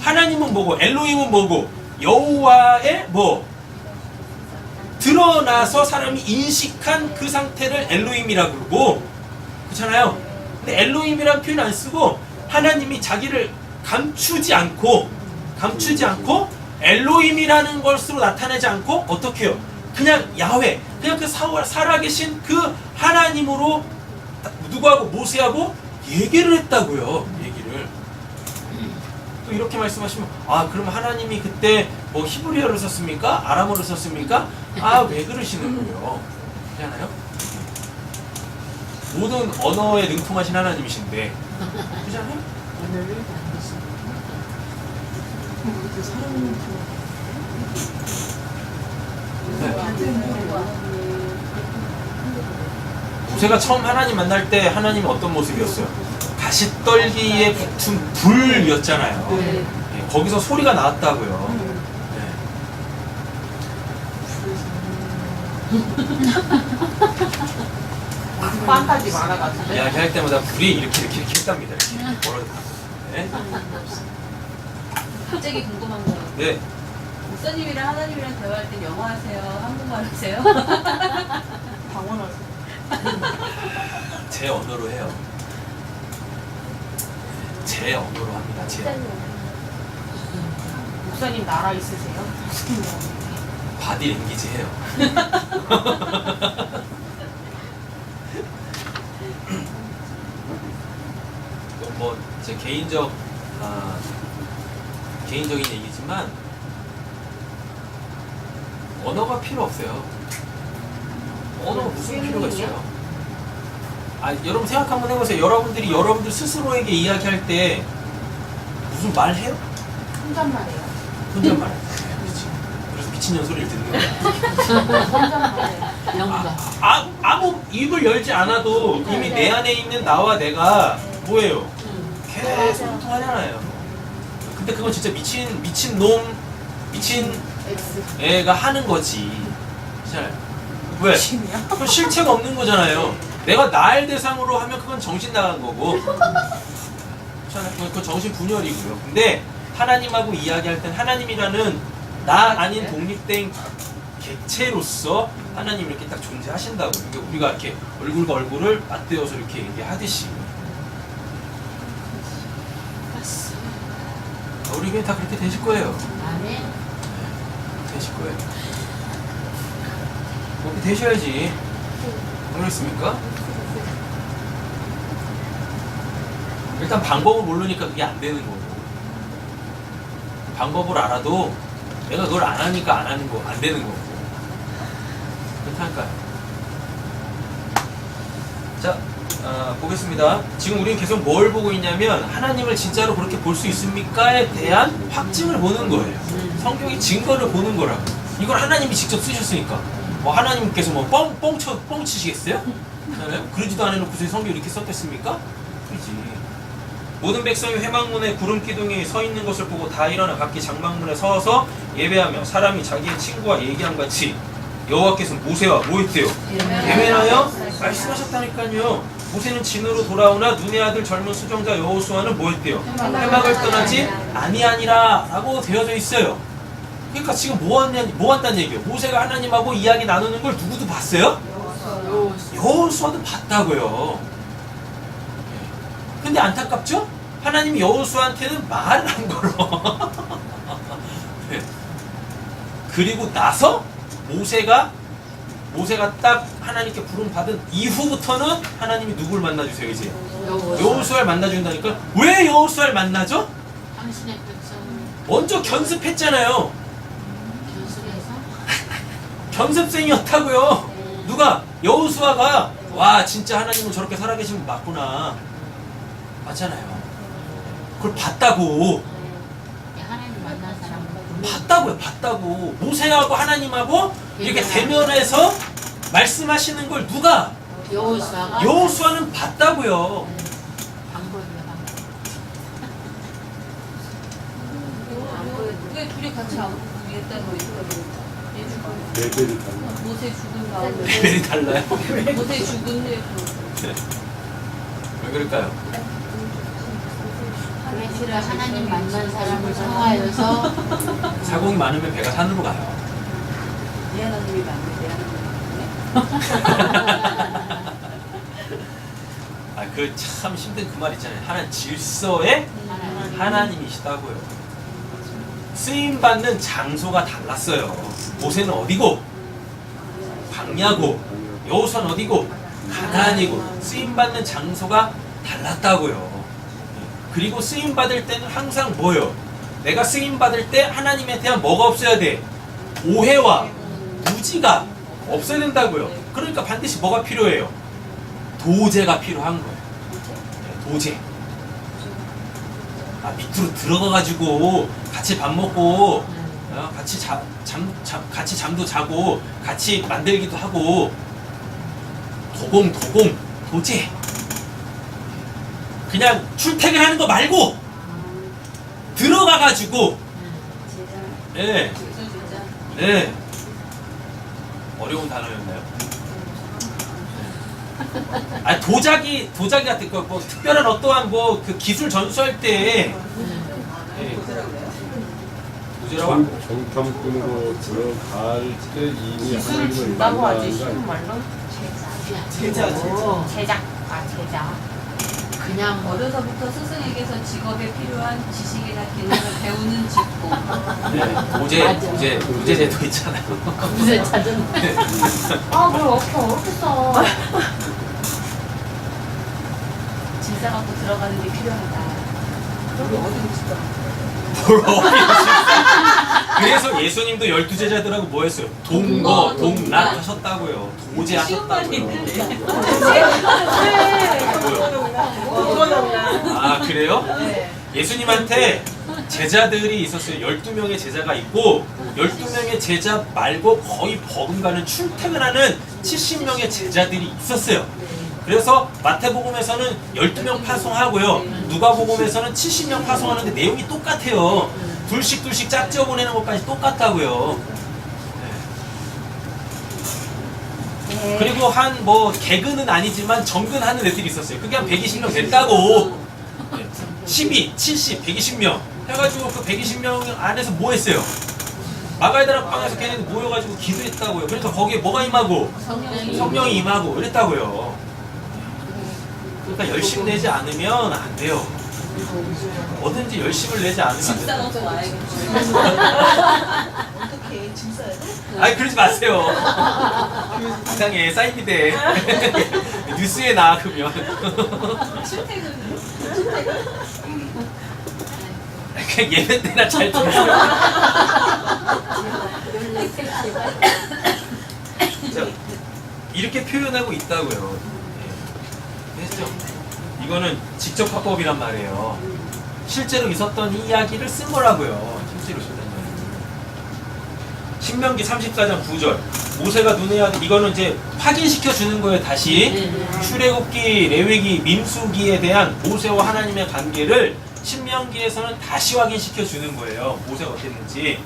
하나님은 뭐고 엘로힘은 뭐고 여호와의 드러나서 사람이 인식한 그 상태를 엘로힘이라고 그러고 그렇잖아요. 근데 엘로힘이라는 표현 안 쓰고 하나님이 자기를 감추지 않고 엘로힘이라는 것으로 나타내지 않고 어떻게 해요? 그냥 야훼, 그냥 그 살아계신 그 하나님으로 누구하고 모세하고 얘기를 했다고요. 얘기를. 또 이렇게 말씀하시면 그럼 하나님이 그때 히브리어를 썼습니까? 아람어를 썼습니까? 왜 그러시는 거예요? 그렇잖아요. 모든 언어에 능통하신 하나님이신데 그렇잖아요. 오늘을 만드신 모세가 처음 하나님 만날 때 하나님은 어떤 모습이었어요? 가시떨기에 붙은 불이었잖아요. 거기서 소리가 나왔다고요. 빵까지 많아가지고. 이야기할 때마다 불이 이렇게 했답니다. 이렇게 멀어졌다. 갑자기 궁금한 거. 네. 목사님이랑 하나님이랑 대화할 때 영어 하세요? 한국말 하세요? 방언하세요. 제 언어로 해요. 제 언어로 합니다. 제 언어. 목사님 나라 있으세요? 바디 랭귀지예요. 뭐 제 개인적인 얘기지만 언어가 필요 없어요. 언어가 무슨 필요가 있어요? 여러분 생각 한번 해보세요. 여러분들이 여러분들 스스로에게 이야기할 때 무슨 말 해요? 혼잣말이에요. 혼잣말. 그렇지. 그래서 미친년 소리를 듣는 거야. 혼잣말이에요. 영가. 아무 입을 열지 않아도 이미 내 안에 있는 나와 내가 뭐예요? 계속 통하잖아요. 근데 그건 진짜 미친 X. 애가 하는 거지. 잘. 왜? 미친이야? 그건 실체가 없는 거잖아요. 내가 날 대상으로 하면 그건 정신 나간 거고. 그건 정신 분열이고요. 근데 하나님하고 이야기할 땐 하나님이라는 나 아닌 독립된 객체로서 하나님이 이렇게 딱 존재하신다고. 그러니까 우리가 이렇게 얼굴과 얼굴을 맞대어서 이렇게 얘기하듯이. 우리 교회 다 그렇게 되실 거예요. 아멘. 되실 거예요. 그렇게 되셔야지. 안 그렇습니까? 일단 방법을 모르니까 그게 안 되는 거고. 방법을 알아도 내가 그걸 안 하니까 안 하는 거, 안 되는 거고. 그렇다니까요. 자, 보겠습니다. 지금 우리는 계속 뭘 보고 있냐면 하나님을 진짜로 그렇게 볼 수 있습니까?에 대한 확증을 보는 거예요. 성경의 증거를 보는 거라고. 이걸 하나님이 직접 쓰셨으니까. 뭐 하나님께서 뭐 뻥치시겠어요? 그러지도 않아놓고서 성경을 이렇게 썼겠습니까? 그렇지. 모든 백성이 회막문에 구름 기둥이 서 있는 것을 보고 다 일어나 각기 장막문에 서서 예배하며 사람이 자기의 친구와 얘기한 같이 여호와께서 모세와 뭐 했대요? 예매하여 말씀하셨다니까요. 모세는 진으로 돌아오나 눈의 아들 젊은 수종자 여호수아는 뭐 했대요? 회막을 떠나지 아니하니라 라고 되어져 있어요. 그러니까 지금 뭐 한다는 얘기예요? 모세가 하나님하고 이야기 나누는 걸 누구도 봤어요? 여호수아도 봤다고요. 근데 안타깝죠? 하나님이 여호수아한테는 말을 안 걸어. 네. 그리고 나서 모세가 딱 하나님께 부름 받은 이후부터는 하나님이 누굴 만나주세요 이제? 여호수아를 만나준다니까. 왜 여호수아를 만나죠? 당신의 백성을 먼저 견습했잖아요. 견습해서 견습생이었다고요. 누가? 여호수아가 와 진짜 하나님은 저렇게 살아계신 분 맞구나. 맞잖아요. 그걸 봤다고. 하나님 만난 사람은 봤다고요. 봤다고. 모세하고 하나님하고 이렇게 대면해서 말씀하시는 걸 누가? 여호수아가 여호수아는 봤다고요. 방법이야 왜 둘이 같이 안 보겠다고 레벨이 달라. 모세 죽은 다음에 레벨이 달라요. 모세 죽은 후에 왜 그럴까요? 그래서 하나님 만난 사람을 통하여서 사공이 많으면 배가 산으로 가요. 내 하나님이 맞네 내 하나님이 그 참 힘든 그 말 있잖아요. 하나님 질서의 하나님이시다고요. 쓰임 받는 장소가 달랐어요. 모세는 어디고? 광야고. 여호수아는 어디고? 가나안이고. 쓰임 받는 장소가 달랐다고요. 그리고 쓰임 받을 때는 항상 뭐예요? 내가 쓰임 받을 때 하나님에 대한 뭐가 없어야 돼? 오해와 무지가 없어야 된다고요. 그러니까 반드시 뭐가 필요해요? 도제가 필요한 거예요. 도제. 밑으로 들어가가지고 같이 밥 먹고 같이 같이 잠도 자고 같이 만들기도 하고 도공 도제. 그냥 출퇴근하는 거 말고 들어가가지고 네. 네. 어려운 단어였나요? 도자기 같은 거 뭐 특별한 어떠한 뭐 그 기술 전수할 때 도제라고 정탐꾼으로 들어갈 때 이미 기술을 하나님을 준다고 하지 만나는 쉬운 거 말로? 제자. 제작. 제작. 그냥 어려서부터 스승에게서 직업에 필요한 지식이나 기능을 배우는 직공. 네, 우제제도 있잖아요. 무슨 찾았네. 아뭘 어렵게 써. 진짜 갖고 들어가는 게 필요하다. 그럼 어디로 진짜. 뭘 어디 그래서 예수님도 12제자들하고 뭐 했어요? 동거, 동락 하셨다고요. 도제 하셨다고요. 아, 그래요? 네. 예수님한테 제자들이 있었어요. 12명의 제자가 있고 12명의 제자 말고 거의 버금가는 출퇴근하는 70명의 제자들이 있었어요. 그래서 마태복음에서는 12명 파송하고요. 누가복음에서는 70명 파송하는데 내용이 똑같아요. 둘씩 짝지어 보내는 것까지 똑같다고요. 네. 그리고 한 뭐 개근은 아니지만 정근하는 애들이 있었어요. 그게 한 120명 됐다고. 12, 70, 120명 해가지고 그 120명 안에서 뭐 했어요? 마가다락 방에서 걔네들 모여가지고 기도했다고요. 그러니까 거기에 뭐가 임하고? 성령이 임하고 이랬다고요. 그러니까 열심 내지 않으면 안 돼요. 뭐든지 열심을 내지 않으면 안 집 돼요. 싸놓고 와야겠지. 어떻게 짐 싸야 돼? 아니 그러지 마세요. 이상해 사인이 돼. 뉴스에 나와 그러면. 출퇴근. 그냥 예배 때나 잘 들으세요. 자, 이렇게 표현하고 있다고요. 네. 됐죠? 이거는 직접 화법이란 말이에요. 실제로 있었던 이 이야기를 쓴 거라고요. 실제로 있었던 이야기. 신명기 34장 9절. 모세가 눈의 아들, 이거는 이제 확인시켜 주는 거예요. 다시 출애굽기, 레위기, 민수기에 대한 모세와 하나님의 관계를 신명기에서는 다시 확인시켜 주는 거예요. 모세가 어땠는지.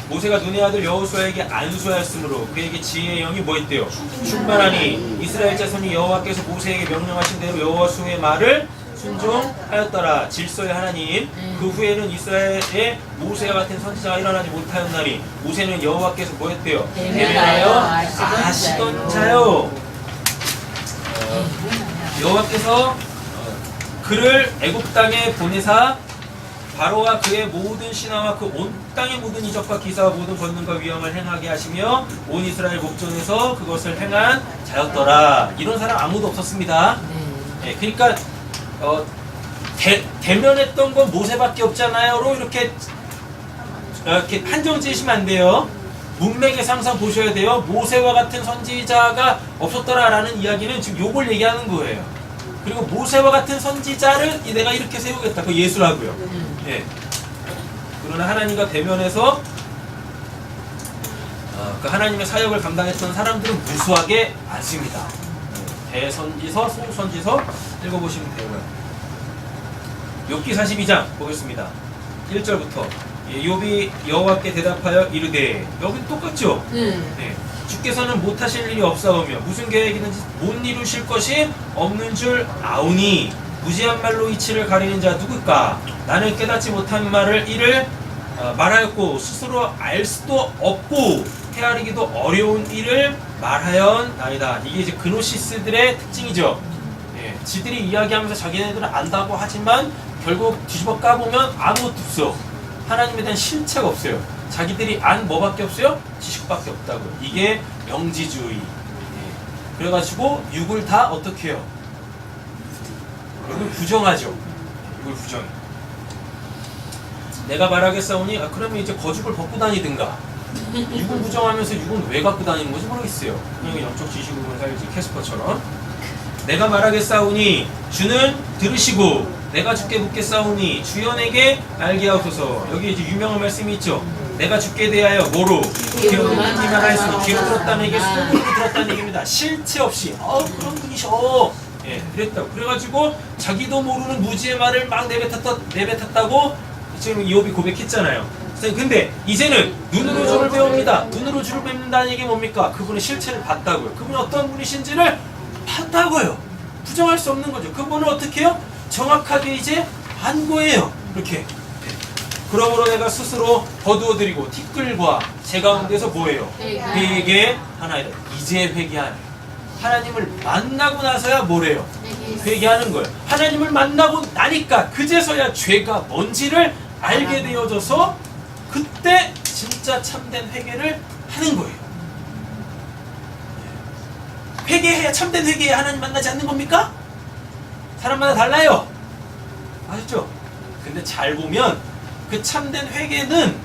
모세가 눈의 아들 여호수아에게 안수하였으므로 그에게 지혜의 영이 뭐 있대요? 충만하니 이스라엘 자손이 여호와께서 모세에게 명령하신 대로 여호수아의 말을 순종하였더라. 질서의 하나님. 그 후에는 이스라엘에 모세와 같은 선지자가 일어나지 못하였나니 모세는 여호와께서 뭐 했대요? 대면하여 아시던 자요. 여호와께서 그를 애굽 땅에 보내사 바로와 그의 모든 신하와 그 온 땅의 모든 이적과 기사와 모든 권능과 위엄을 행하게 하시며 온 이스라엘 목전에서 그것을 행한 자였더라. 이런 사람 아무도 없었습니다. 예, 그러니까 대면했던 건 모세밖에 없잖아요로 이렇게 한정 지으시면 안 돼요. 문맥에서 항상 보셔야 돼요. 모세와 같은 선지자가 없었더라라는 이야기는 지금 요걸 얘기하는 거예요. 그리고 모세와 같은 선지자를 내가 이렇게 세우겠다. 그 예수라고요. 예. 그러나 하나님과 대면해서 그 하나님의 사역을 감당했던 사람들은 무수하게 많습니다. 대선지서, 소선지서 읽어보시면 되고요. 욥기 42장 보겠습니다. 1절부터 욥이 여호와께 대답하여 이르되, 여기 똑같죠? 네. 주께서는 못하실 일이 없사오며 무슨 계획이든지 못 이루실 것이 없는 줄 아오니 무지한 말로 이치를 가리는 자 누굴까? 나는 깨닫지 못한 말을 이를 말하였고 스스로 알 수도 없고 헤아리기도 어려운 일을 말하였나이다. 이게 이제 그노시스들의 특징이죠. 예, 지들이 이야기하면서 자기네들은 안다고 하지만 결국 뒤집어 까보면 아무것도 없어. 하나님에 대한 실체가 없어요. 자기들이 안 뭐밖에 없어요? 지식밖에 없다고요. 이게 명지주의. 예. 그래가지고 육을 다 어떻게 해요? 육을 부정하죠. 육을 부정해. 내가 말하겠사오니 그러면 이제 거죽을 벗고 다니든가. 육을 부정하면서 육은 왜 갖고 다니는 건지 모르겠어요. 그냥 영적 지식으로만 살지 캐스퍼처럼. 내가 말하겠사오니 주는 들으시고 내가 주께 묻겠사오니 주연에게 알게 하옵소서. 여기 이제 유명한 말씀이 있죠. 내가 주께 대하여 뭐로? 귀로 듣기만 하였으니 귀로 들었다는 얘기, 손으로 들었다는 얘기입니다. 실체 없이 그런 분이셔. 예, 그랬다고. 그래가지고 자기도 모르는 무지의 말을 막 내뱉었다고 지금 이욥이 고백했잖아요. 근데 이제는 눈으로 주를 배웁니다. 눈으로 주를 뵙는다는 얘기 뭡니까? 그분의 실체를 봤다고요. 그분이 어떤 분이신지를 봤다고요. 부정할 수 없는 거죠. 그분을 어떻게 해요? 정확하게 이제 안 거예요. 이렇게. 그러므로 내가 스스로 거두어드리고 티끌과 제 가운데서 뭐예요? 회개 하나이다. 이제 회개하네. 하나님을 만나고 나서야 뭐래요? 회개하는 거예요. 하나님을 만나고 나니까 그제서야 죄가 뭔지를 알게 되어져서 그때 진짜 참된 회개를 하는 거예요. 회개해야 참된 회개에 하나님 만나지 않는 겁니까? 사람마다 달라요. 아셨죠? 근데 잘 보면 그 참된 회개는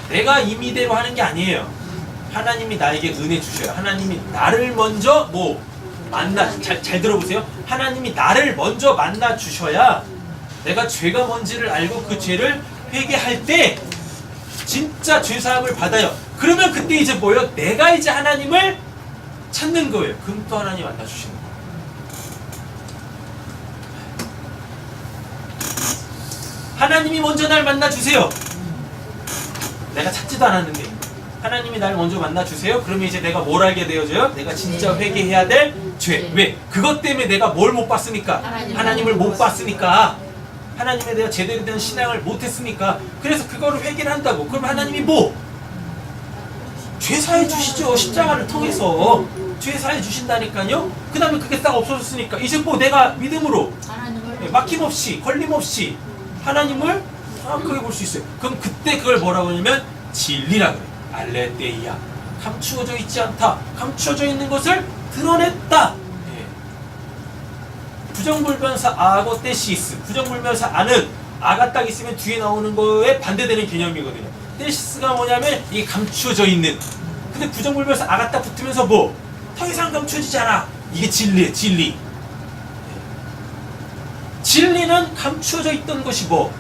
내가 임의대로 하는 게 아니에요. 하나님이 나에게 은혜 주셔요. 하나님이 나를 먼저 잘 들어보세요. 하나님이 나를 먼저 만나 주셔야 내가 죄가 뭔지를 알고 그 죄를 회개할 때 진짜 죄사함을 받아요. 그러면 그때 이제 뭐예요? 내가 이제 하나님을 찾는 거예요. 그럼 또 하나님 만나 주시는 거예요. 하나님이 먼저 날 만나 주세요. 내가 찾지도 않았는데 하나님이 날 먼저 만나 주세요. 그러면 이제 내가 뭘 알게 되어져요? 내가 진짜 회개해야 될 죄. 왜? 그것 때문에 내가 뭘 못 봤으니까? 하나님을 못 봤으니까. 하나님에 대한 제대로 된 신앙을 못 했으니까. 그래서 그거를 회개를 한다고. 그럼 하나님이 뭐? 죄 사해 주시죠. 십자가를 통해서 죄 사해 주신다니까요. 그 다음에 그게 딱 없어졌으니까 이제 뭐 내가 믿음으로 막힘없이 걸림없이 하나님을 그게 볼 수 있어요. 그럼 그때 그걸 뭐라고 하냐면 진리라 그래요. 알레데이아. 감추어져 있지 않다. 감추어져 있는 것을 드러냈다. 예. 부정불변사 아고 테시스. 부정불변사 아는 아가 딱 있으면 뒤에 나오는 거에 반대되는 개념이거든요. 테시스가 뭐냐면 이게 감추어져 있는. 근데 부정불변사 아가 딱 붙으면서 뭐? 더 이상 감추어지지 않아. 이게 진리예요. 진리. 예. 진리는 감추어져 있던 것이 뭐?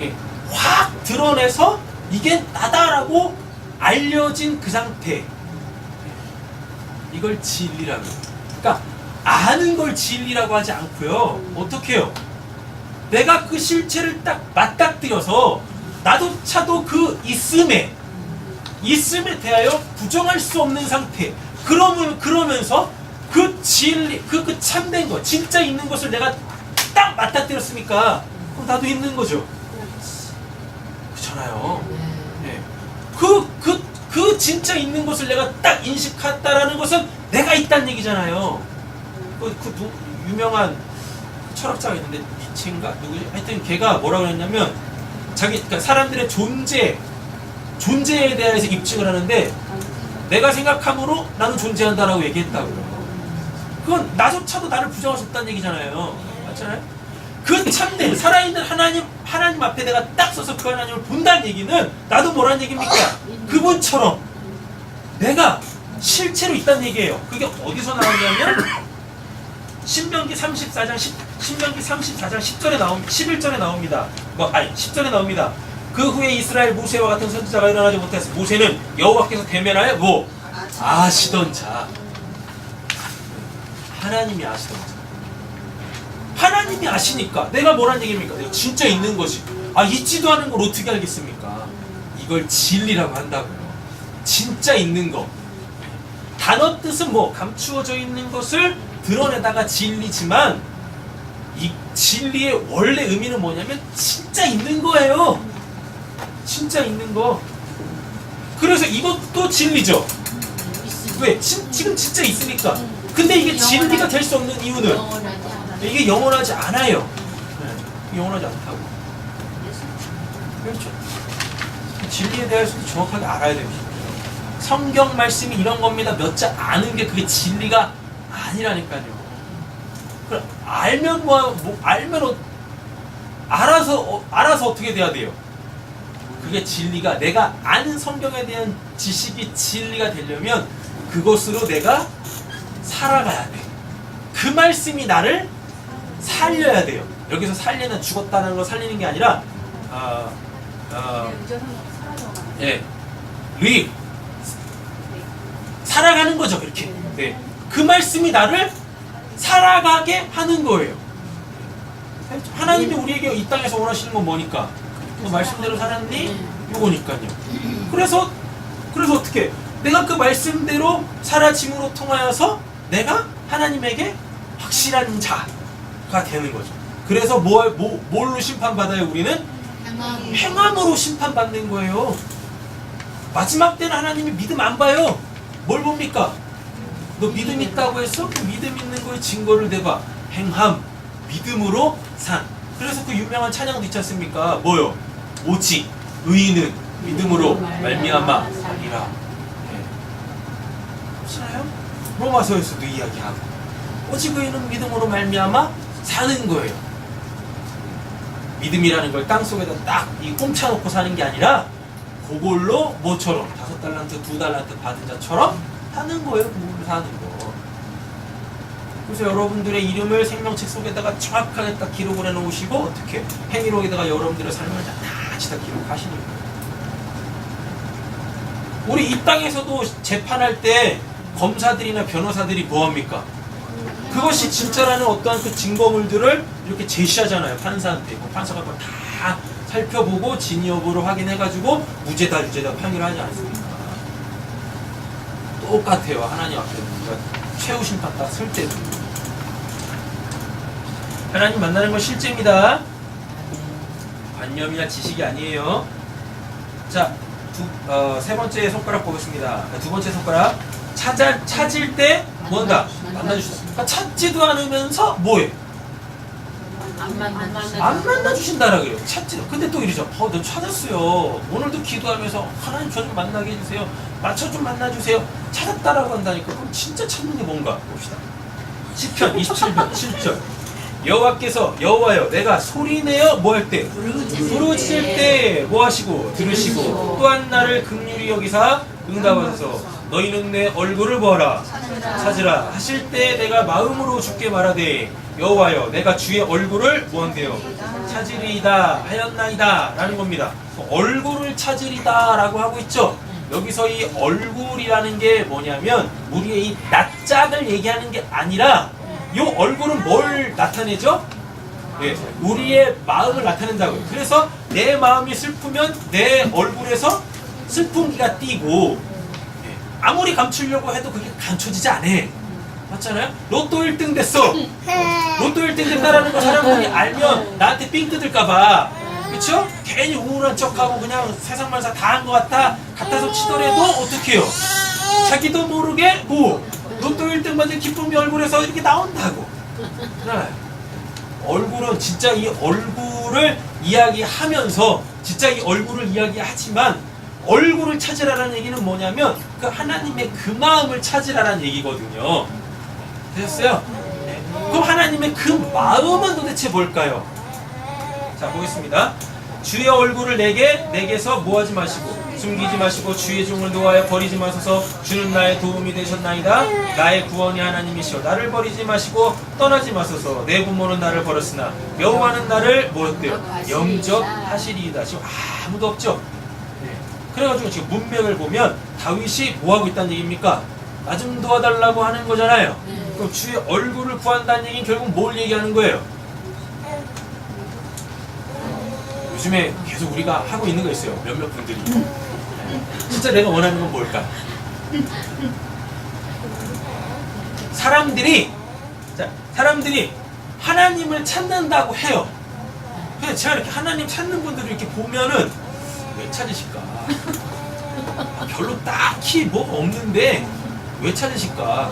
예. 확 드러내서 이게 나다라고 알려진 그 상태. 이걸 진리라고. 그러니까 아는 걸 진리라고 하지 않고요. 어떻게 해요? 내가 그 실체를 딱 맞닥뜨려서 나조차도 그 있음에 대하여 부정할 수 없는 상태. 그러면서 그 진리, 그 참된 거, 진짜 있는 것을 내가 딱 맞닥뜨렸으니까 그럼 나도 있는 거죠. 그렇잖아요. 네. 그 진짜 있는 것을 내가 딱 인식했다라는 것은 내가 있다는 얘기잖아요. 유명한 철학자가 있는데 니체인가 누구지? 하여튼 걔가 뭐라고 했냐면 그러니까 사람들의 존재에 대해서 입증을 하는데 내가 생각함으로 나는 존재한다라고 얘기했다고요. 그건 나조차도 나를 부정할 수 없다는 얘기잖아요. 맞잖아요? 그 참된 살아있는 하나님 앞에 내가 딱 서서 그 하나님을 본다는 얘기는 나도 뭐라는 얘기입니까? 그분처럼 내가 실체로 있다는 얘기예요. 그게 어디서 나오냐면 신명기 34장 10절에 11절에 나옵니다. 10절에 나옵니다. 그 후에 이스라엘 모세와 같은 선지자가 일어나지 못했어. 모세는 여호와께서 대면하여 뭐? 아시던 자. 하나님이 아시던 자. 하나님이 아시니까 내가 뭐란 얘기입니까? 내가 진짜 있는 것이. 있지도 않은 걸 어떻게 알겠습니까? 이걸 진리라고 한다고요. 진짜 있는 거. 단어 뜻은 뭐 감추어져 있는 것을 드러내다가 진리지만 이 진리의 원래 의미는 뭐냐면 진짜 있는 거예요. 진짜 있는 거. 그래서 이것도 진리죠. 왜? 지금 진짜 있으니까. 근데 이게 진리가 될 수 없는 이유는 이게 영원하지 않아요. 네, 영원하지 않다고. 그렇죠. 진리에 대해서도 정확하게 알아야 됩니다. 성경 말씀이 이런 겁니다. 몇 자 아는 게 그게 진리가 아니라니까요. 그럼 알면 알아서 어떻게 돼야 돼요? 그게 진리가 내가 아는 성경에 대한 지식이 진리가 되려면 그것으로 내가 살아가야 돼. 그 말씀이 나를 살려야 돼요. 여기서 살리는 죽었다는 거 살리는 게 아니라 살아가는 거죠. 이렇게. 네. 그 말씀이 나를 살아가게 하는 거예요. 하나님이 우리에게 이 땅에서 원하시는 건 뭐니까? 그 말씀대로 살았니? 요거니까요. 그래서 어떻게? 내가 그 말씀대로 살아짐으로 통하여서 내가 하나님에게 확실한 자가 되는 거죠. 그래서 뭘로 심판받아요? 우리는? 행함으로 심판받는 거예요. 마지막 때는 하나님이 믿음 안 봐요. 뭘 봅니까? 너 믿음 있다고 해서 그 믿음 있는 거에 증거를 대봐. 행함, 믿음으로 산. 그래서 그 유명한 찬양도 있지 않습니까? 뭐요? 오직 의인은 믿음으로 말미암아 살리라. 그렇잖아요? 로마서에서도 이야기하고 오직 의인은 믿음으로 말미암아 사는 거예요. 믿음이라는 걸 땅속에다 딱 이 꽁쳐놓고 사는 게 아니라 그걸로 뭐처럼 5달란트, 2달란트 받은 자처럼 사는 거예요. 그걸로 사는 거. 그래서 여러분들의 이름을 생명책 속에다가 정확하게 딱 기록을 해놓으시고 어떻게 행위록에다가 여러분들의 삶을 같이 다 기록하시는 거예요. 우리 이 땅에서도 재판할 때 검사들이나 변호사들이 뭐합니까? 그것이 진짜라는 어떠한 그 증거물들을 이렇게 제시하잖아요. 판사한테. 판사가 그걸 다 살펴보고 진위 여부를 확인해가지고 무죄다 유죄다 판결을 하지 않습니까? 똑같아요. 하나님 앞에 우리가 최후 심판 딱 설 때도 하나님 만나는 건 실제입니다. 관념이나 지식이 아니에요. 자, 세 번째 손가락 보겠습니다. 두 번째 손가락. 찾을 때 뭔가 만나주신다. 그러니까 찾지도 않으면서 뭐해? 안 만나주신다라 그래요. 찾지. 근데 또 이러죠. 너 찾았어요. 오늘도 기도하면서 하나님 저 좀 만나게 해주세요. 저 좀 만나주세요. 찾았다라고 한다니까. 그럼 진짜 찾는 게 뭔가 봅시다. 시편 27편 7절. 여호와여 내가 소리내어 뭐 할 때? 부르짖을 때 뭐 하시고 들으시고 또한 나를 긍휼히 여기사 응답하소서. 너희는 내 얼굴을 보아라 찾으라 하실 때 내가 마음으로 주께 말하되 여호와여 내가 주의 얼굴을 뭐한대요? 찾으리이다 하였나이다 라는 겁니다. 얼굴을 찾으리다 라고 하고 있죠. 여기서 이 얼굴이라는 게 뭐냐면 우리의 이 낯짝을 얘기하는 게 아니라 이 얼굴은 뭘 나타내죠? 네, 우리의 마음을 나타낸다고요. 그래서 내 마음이 슬프면 내 얼굴에서 슬픔기가 띄고 아무리 감추려고 해도 그게 감춰지지 않아. 맞잖아요? 로또 1등 됐어. 로또 1등 됐다라는 거 사람들이 알면 나한테 삥 뜯을까봐. 그쵸? 괜히 우울한 척하고 그냥 세상 말사 다 한 것 같아서 치더라도 어떻게 해요? 자기도 모르게 로또 1등 받은 기쁨이 얼굴에서 이렇게 나온다고. 얼굴은 진짜 이 얼굴을 이야기하면서 진짜 이 얼굴을 이야기하지만 얼굴을 찾으라는 얘기는 뭐냐면 그 하나님의 그 마음을 찾으라는 얘기거든요. 되셨어요? 네. 그럼 하나님의 그 마음은 도대체 뭘까요? 자, 보겠습니다. 주의 얼굴을 내게서 뭐하지 마시고 숨기지 마시고 주의 종을 놓아여 버리지 마소서. 주는 나의 도움이 되셨나이다. 나의 구원이 하나님이시오. 나를 버리지 마시고 떠나지 마소서. 내 부모는 나를 버렸으나 여호와는 나를 뭐였대요? 영접하시리이다. 지금 아무도 없죠? 그래가지고 지금 문맥을 보면 다윗이 뭐하고 있다는 얘기입니까? 나 좀 도와달라고 하는 거잖아요. 그럼 주의 얼굴을 구한다는 얘기는 결국 뭘 얘기하는 거예요? 요즘에 계속 우리가 하고 있는 거 있어요. 몇몇 분들이. 진짜 내가 원하는 건 뭘까? 사람들이 하나님을 찾는다고 해요. 그래서 제가 이렇게 하나님 찾는 분들을 이렇게 보면은 왜 찾으실까? 별로 딱히 뭐가 없는데 왜 찾으실까?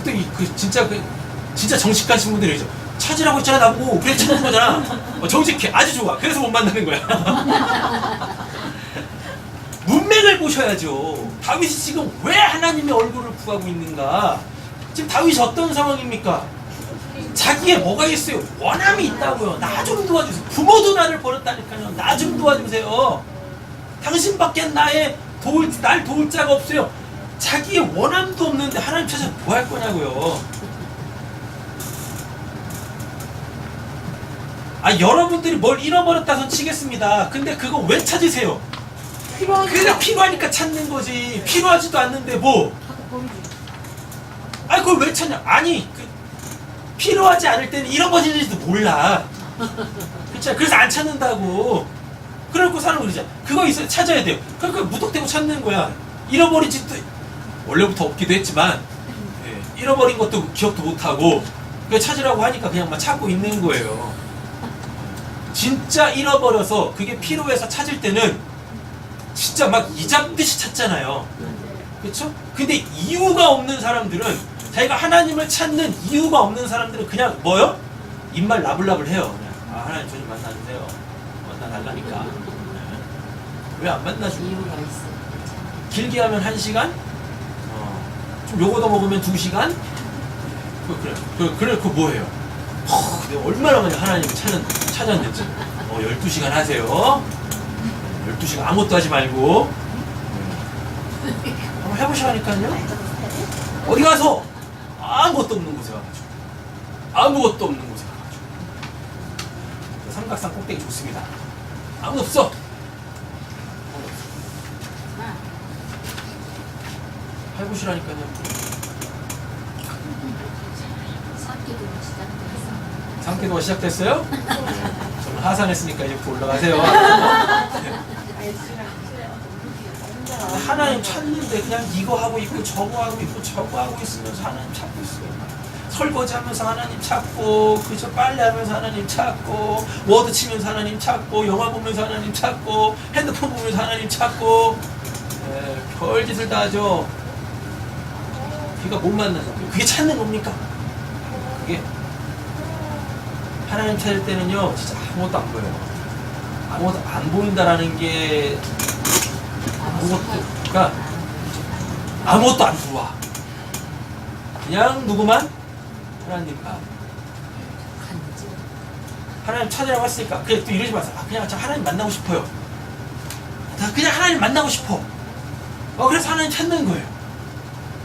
근데 진짜 정식 가신 분들이죠. 찾으라고 했잖아 나보고. 그래 찾는 거잖아. 정직해. 아주 좋아. 그래서 못 만나는 거야. 문맥을 보셔야죠. 다윗이 지금 왜 하나님의 얼굴을 구하고 있는가? 지금 다윗이 어떤 상황입니까? 자기의 뭐가 있어요? 원함이 있다고요. 나 좀 도와주세요. 부모도 나를 버렸다니까요. 나 좀 도와주세요. 당신밖에 날 도울 자가 없어요. 자기의 원함도 없는데 하나님 찾아서 뭐 할 거냐고요. 여러분들이 뭘 잃어버렸다선 치겠습니다. 근데 그거 왜 찾으세요? 그게 필요하니까 찾는 거지. 필요하지도 않는데 뭐. 그걸 왜 찾냐? 필요하지 않을 때는 잃어버리는지도 몰라. 그쵸? 그래서 안 찾는다고. 그래놓고 사는 거죠. 그거 있어야 찾아야 돼요. 그러니까 무턱대고 찾는 거야. 잃어버리지도 원래부터 없기도 했지만 잃어버린 것도 기억도 못하고 그 찾으라고 하니까 그냥 막 찾고 있는 거예요. 진짜 잃어버려서 그게 필요해서 찾을 때는 진짜 막 이잡듯이 찾잖아요. 그쵸? 근데 이유가 없는 사람들은 자기가 하나님을 찾는 이유가 없는 사람들은 그냥 뭐요? 입말 나불나불 해요. 그냥 하나님 저 좀 만나주세요. 만나달라니까. 왜 안 만나주고? 이유가 있어. 길게 하면 1시간? 좀 요거 더 먹으면 2시간? 그래, 그거 뭐예요? 내가 얼마나 많이 하나님을 찾았는지. 12시간 하세요. 12시간 아무것도 하지 말고. 한번 해보시라니까요. 어디 가서 아무것도 없는 곳에 가가지고. 아무것도 없는 곳에 가가지고. 삼각산 꼭대기 좋습니다. 아무도 없어. 해보시라니까요. 삼기도가 시작됐어. 상태도가 시작됐어요? 저는 하산했으니까 이제 올라가세요. 하나님 찾는데 그냥 이거 하고 있고 저거 하고 있고 저거 하고 있으면서 하나님 찾고 있어요. 설거지하면서 하나님 찾고 그저 빨래하면서 하나님 찾고 워드 치면서 하나님 찾고 영화 보면서 하나님 찾고 핸드폰 보면서 하나님 찾고 별짓을 다 하죠. 그러니까 못 만나는 거예요. 그게 찾는 겁니까? 그게 하나님 찾을 때는요 진짜 아무것도 안 보여요. 아무것도 안 보인다라는 게 그러니까 아무것도 안 들어와. 그냥 누구만? 하나님만. 하나님 찾으라고 했으니까 그래 또 이러지 마세요. 그냥 저 하나님 만나고 싶어요. 나 그냥 하나님 만나고 싶어. 그래서 하나님 찾는 거예요.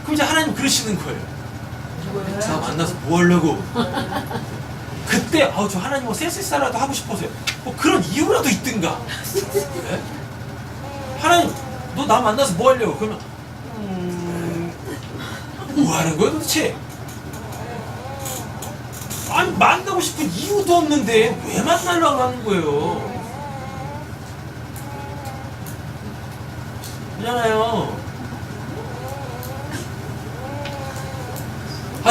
그럼 이제 하나님 그러시는 거예요. 나 만나서 뭐 하려고? 그때 저 하나님 뭐 쎄쎄싸라도 하고 싶어서요. 뭐 그런 이유라도 있든가. 네? 하나님 너 나 만나서 뭐 하려고? 그러면 뭐 하는 거야 도대체? 아니 만나고 싶은 이유도 없는데 왜 만나려고 하는 거예요? 그렇잖아요.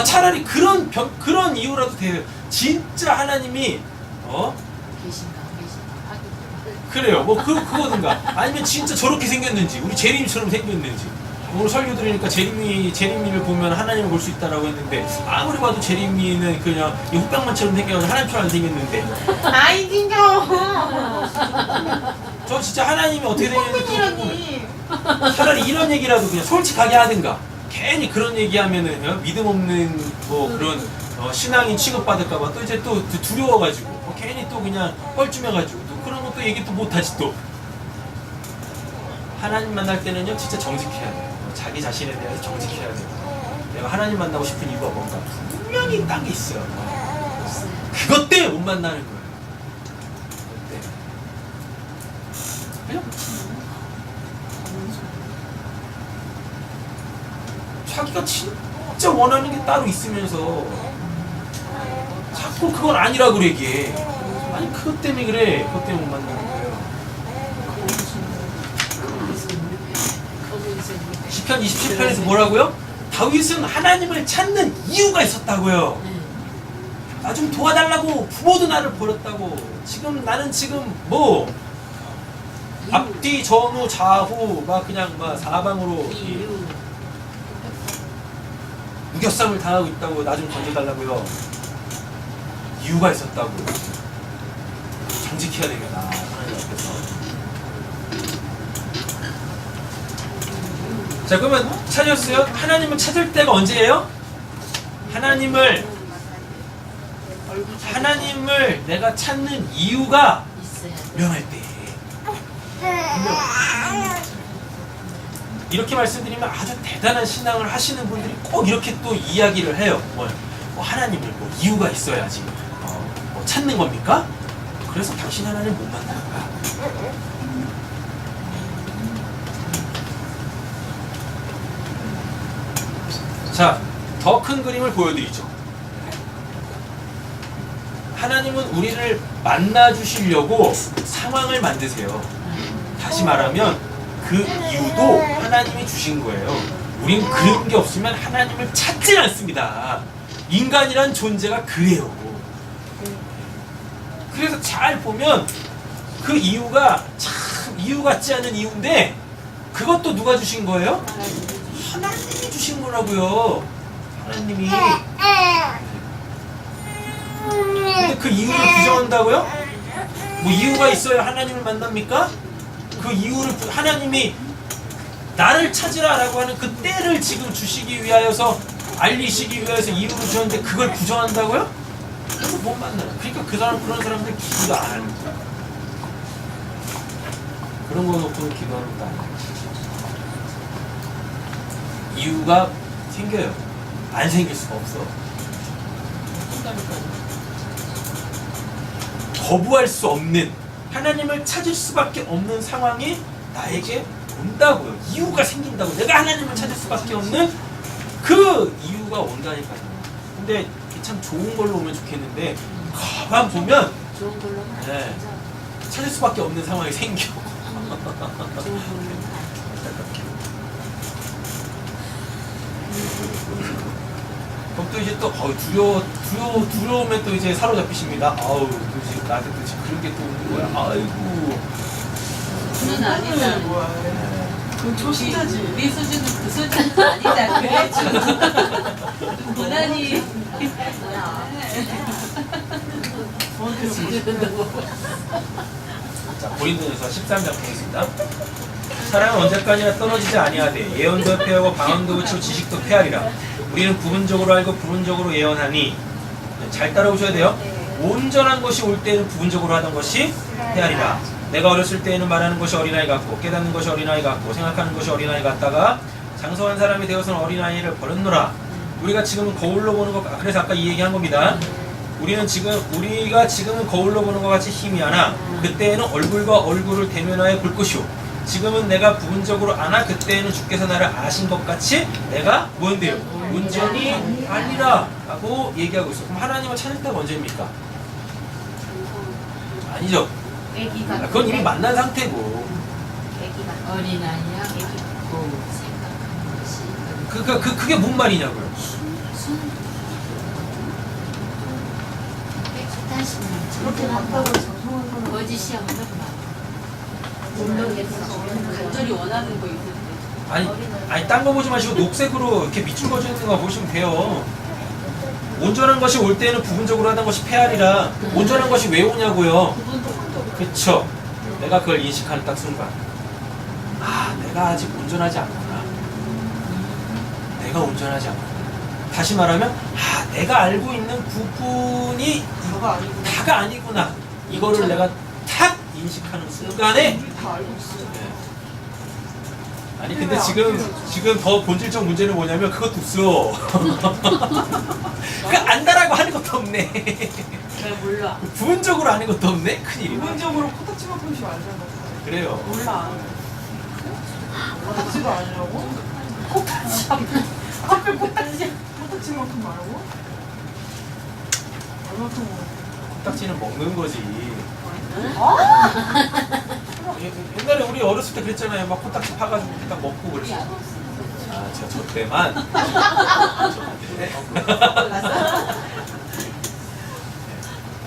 차라리 그런 이유라도 돼요. 진짜 하나님이 계신가 그래요. 뭐 그거든가. 아니면 진짜 저렇게 생겼는지, 우리 제림이처럼 생겼는지. 오늘 설교 들으니까 제림이를 보면 하나님을 볼 수 있다라고 했는데 아무리 봐도 제림이는 그냥 이 흑백만처럼 생겨서 하나님처럼 안 생겼는데. 아이 진짜. 저 진짜 하나님이 어떻게 생겼는지 차라리 이런 얘기라도 그냥 솔직하게 하든가. 괜히 그런 얘기하면은 믿음 없는 뭐 그런 신앙인 취급받을까봐 또 이제 또 두려워가지고 괜히 또 그냥 뻘쭘해가지고 또 그런 것도 얘기 또 못하지 또. 하나님 만날 때는요 진짜 정직해야 돼요. 자기 자신에 대해서 정직해야 돼요. 내가 하나님 만나고 싶은 이유가 뭔가 분명히 딴 게 있어요. 그것 때문에 못 만나는 거예요. 그죠? 자기가 진짜 원하는 게 따로 있으면서 자꾸 그건 아니라 그래 이게. 아니 그것 때문에 그래. 그것 때문에 못 만나는 거예요. 시편 27편에서 뭐라고요? 다윗은 하나님을 찾는 이유가 있었다고요. 나 좀 도와달라고 부모도 나를 버렸다고. 나는 지금 뭐 앞뒤 전후 좌후 막 그냥 막 사방으로 무결sam을 당하고 있다고. 나 좀 건져달라고요. 이유가 있었다고. 정직해야 되겠다. 하나님 앞에서. 자 그러면 찾으셨어요? 하나님을 찾을 때가 언제예요? 하나님을 내가 찾는 이유가 명할 때. 이렇게 말씀드리면 아주 대단한 신앙을 하시는 분들이 꼭 이렇게 또 이야기를 해요. 하나님을 뭐 이유가 있어야지 뭐 찾는 겁니까? 그래서 당신 하나님 못 만나는 거야. 자, 더 큰 그림을 보여드리죠. 하나님은 우리를 만나주시려고 상황을 만드세요. 다시 말하면 그 이유도 하나님이 주신 거예요. 우린 그런 게 없으면 하나님을 찾질 않습니다. 인간이란 존재가 그래요. 그래서 잘 보면 그 이유가 참 이유 같지 않은 이유인데 그것도 누가 주신 거예요? 하나님이 주신 거라고요. 하나님이 근데 그 이유를 부정한다고요? 뭐 이유가 있어야 하나님을 만납니까? 그 이유를 하나님이 나를 찾으라라고 하는 그 때를 지금 주시기 위하여서 알리시기 위해서 이유를 주셨는데 그걸 부정한다고요? 그래서 못 만나요. 그러니까 그런 사람들 기도도 안 하는 거야. 그런 거 놓고는 기도하는 것도 아니에요. 이유가 생겨요. 안 생길 수가 없어. 거부할 수 없는 하나님을 찾을 수밖에 없는 상황이 나에게 온다고요. 이유가 생긴다고. 내가 하나님을 찾을 수밖에 없는 그 이유가 온다니까요. 근데 참 좋은 걸로 오면 좋겠는데 가만 보면 좋은 걸로는 안 네. 되죠. 찾을 수밖에 없는 상황이 생겨. 좋은 걸로는 그럼 또 이제 또 두려우면 또 이제 사로잡히십니다. 아우 또 지금 나한테 또 지금 그런 게 또 오는 거야. 아이고. 그건 아니다. 그건 초신자지. 우리 수준은 그 수준은 아니다. 그래 좀 고난이 자, 고린도전서 13장 보겠습니다. 사랑은 언제까지나 떨어지지 아니하되 예언도 패하고 방언도 그치고 지식도 패하리라. 우리는 부분적으로 알고 부분적으로 예언하니 잘 따라오셔야 돼요. 온전한 것이 올 때에는 부분적으로 하던 것이 패하리라. 내가 어렸을 때에는 말하는 것이 어린아이 같고 깨닫는 것이 어린아이 같고 생각하는 것이 어린아이 같다가 장성한 사람이 되어서는 어린아이를 버렸노라. 우리가 지금은 거울로 보는 것, 그래서 아까 이 얘기한 겁니다. 우리가 지금은 거울로 보는 것 같이 희미하나 그때에는 얼굴과 얼굴을 대면하여 볼 것이오. 지금은 내가 부분적으로 아나 그때에는 주께서 나를 아신 것 같이 내가 뭔데요? 온전히 아니라 라고 얘기하고 있어. 그럼 하나님을 찾을 때가 언제입니까? 아니죠. 애기가 그건 이미 만난 상태고. 애기가 어린아이야. 애기 생각하는 것이 그게 뭔 말이냐고요. 그렇게 한다고 거짓이 없는 모르겠어. 간절히 원하는 거 있을 때. 아니 딴 거 보지 마시고 녹색으로 이렇게 밑줄 그어져 있는 거 보시면 돼요. 온전한 것이 올 때는 부분적으로 하던 것이 패하리라. 온전한 것이 왜 오냐고요. 그쵸. 내가 그걸 인식하는 딱 순간, 아, 내가 아직 온전하지 않구나. 내가 온전하지 않구나. 다시 말하면, 아, 내가 알고 있는 부분이 다가 아니구나. 이거를 내가 탁 인식하는 순간에, 다 알고 있어. 아니 근데 지금 더 본질적 문제는 뭐냐면 그것도 없어. 그 안다라고 하는 것도 없네. 왜 몰라? 부분적으로 아는 것도 없네. 큰일이네. 부분적으로 코딱지만큼씩 알잖아. 그래요. 몰라. 코딱지도 아니라고? 코딱지 앞에 코딱지만큼 알고? 얼마큼 코딱지는 먹는 거지. 아? 옛날에 우리 어렸을 때 그랬잖아요. 막 코딱지 파가지고 딱 먹고 그랬어. 아, 제가 저 때만.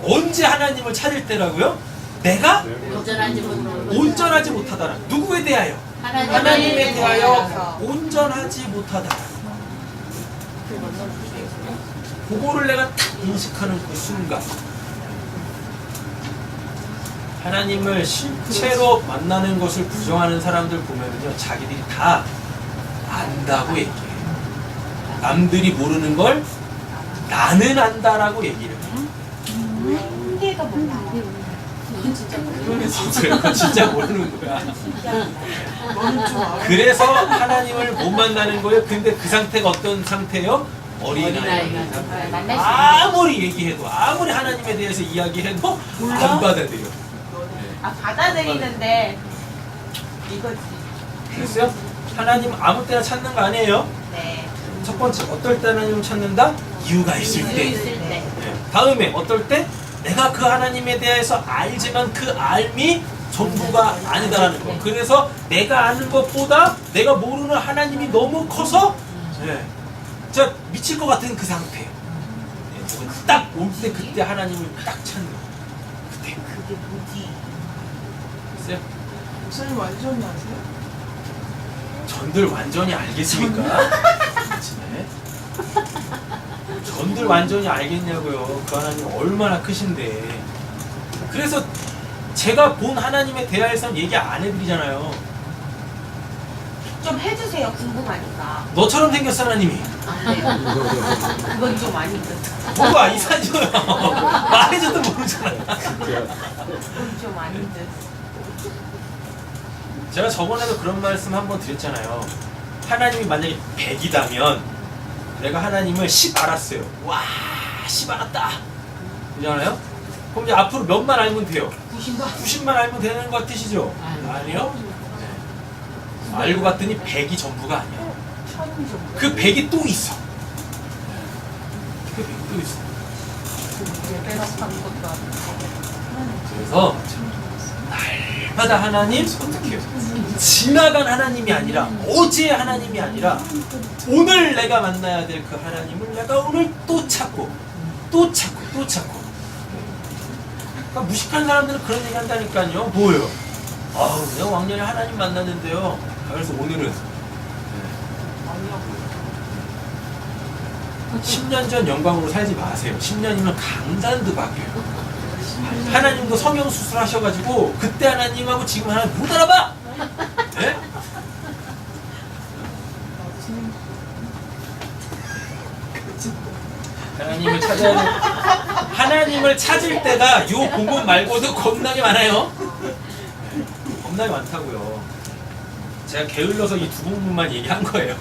언제 하나님을 찾을 때라고요? 내가 온전하지 못하다라. 누구에 대하여? 하나님에 대하여 온전하지 못하다. 그거를 내가 딱 인식하는 그 순간, 하나님을 실체로 만나는 것을 부정하는 사람들 보면은요, 자기들이 다 안다고 얘기해요. 남들이 모르는 걸 나는 안다라고 얘기를 해요. 한계가 몰라. 그건 진짜 모르는 거야. 너는 좀 알아. 그래서 하나님을 못 만나는 거예요. 근데 그 상태가 어떤 상태예요? 어린아이가 아무리 얘기해도, 아무리 하나님에 대해서 이야기해도 안 받아들여. 아, 받아들이는데 이거지. 됐어요? 하나님 아무 때나 찾는 거 아니에요? 네. 첫 번째, 어떨 때 하나님을 찾는다? 이유가 있을 때. 때. 다음에 어떨 때? 내가 그 하나님에 대해서 알지만 그 알미 전부가 아니다라는 거. 그래서 내가 아는 것보다 내가 모르는 하나님이 너무 커서 진짜 미칠 것 같은 그 상태. 딱 올 때 그때 하나님을 딱 찾는 거. 그때. 그게 뭐지? 됐어요? 목사님 완전히 아세요? 전들 완전히 알겠습니까? 네. 전들 완전히 알겠냐고요. 그 하나님 얼마나 크신데. 그래서 제가 본 하나님에 대하여서는 얘기 안 해드리잖아요. 좀 해주세요. 궁금하니까. 너처럼 생겼어 하나님이. 안 돼요. 그건 좀 아닌데. 뭐가 이사줘요. 말해줘도 모르잖아. 그건 좀 아닌데. 제가 저번에도 그런 말씀 한번 드렸잖아요. 하나님이 만약에 100이다면 내가 하나님을 10 알았어요. 와, 10 알았다. 그러잖아요? 그럼 이제 앞으로 몇만 알면 돼요? 90만 알면 되는 것 같으시죠? 아니요? 네. 알고 봤더니 100이 전부가 아니야. 그 100이 또 있어. 그 100이 또 있어. 그래서 날마다 하나님 선택해요. 지나간 하나님이 아니라 어제의 하나님이 아니라 오늘 내가 만나야 될 그 하나님을 내가 오늘 또 찾고 또 찾고 또 찾고. 그러니까 무식한 사람들은 그런 얘기 한다니까요. 뭐예요? 아우 내가 왕년에 하나님 만났는데요. 그래서 오늘은 10년 전 영광으로 살지 마세요. 10년이면 강산도 바뀌어요. 하나님도 성형수술 하셔가지고 그때 하나님하고 지금 하나님 못 알아봐! 네? 하나님을 찾을 때가 요 본문 말고도 겁나게 많아요. 겁나게 많다고요. 제가 게을러서 이 두 본문만 얘기한 거예요.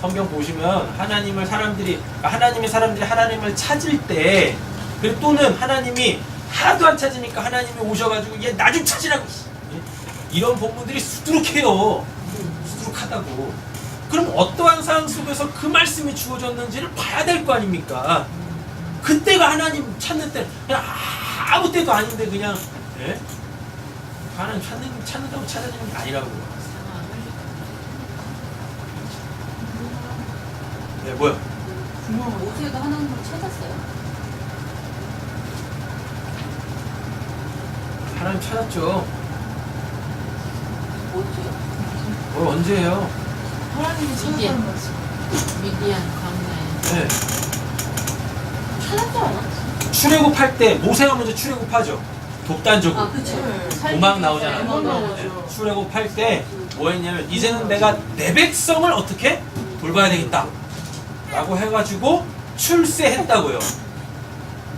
성경 보시면 하나님의 사람들이 하나님을 찾을 때 그리고 또는 하나님이 하도 안 찾으니까 하나님이 오셔가지고 얘 나 좀 찾으라고 이런 본문들이 수두룩해요. 수두룩하다고. 그럼 어떠한 상황 속에서 그 말씀이 주어졌는지를 봐야 될 거 아닙니까? 그때가 하나님 찾는 때 그냥 아무 때도 아닌데 그냥 예? 하나님 찾는다고 찾아지는 게 아니라고요. 네, 뭐야? 모세가 하나님을 찾았어요. 하나님 찾았죠. 언제요? 언제예요? 하나님이 찾았다는 말씀. 미디안 광야에. 네. 찾았지 않아? 출애굽할 때 모세가 먼저 출애굽하죠. 독단적으로. 아, 그쵸. 도망 나오잖아요. 도망 나오죠. 출애굽할 때 뭐 했냐면 이제는 내가 내 백성을 어떻게 돌봐야 되겠다 라고 해가지고 출세했다고요.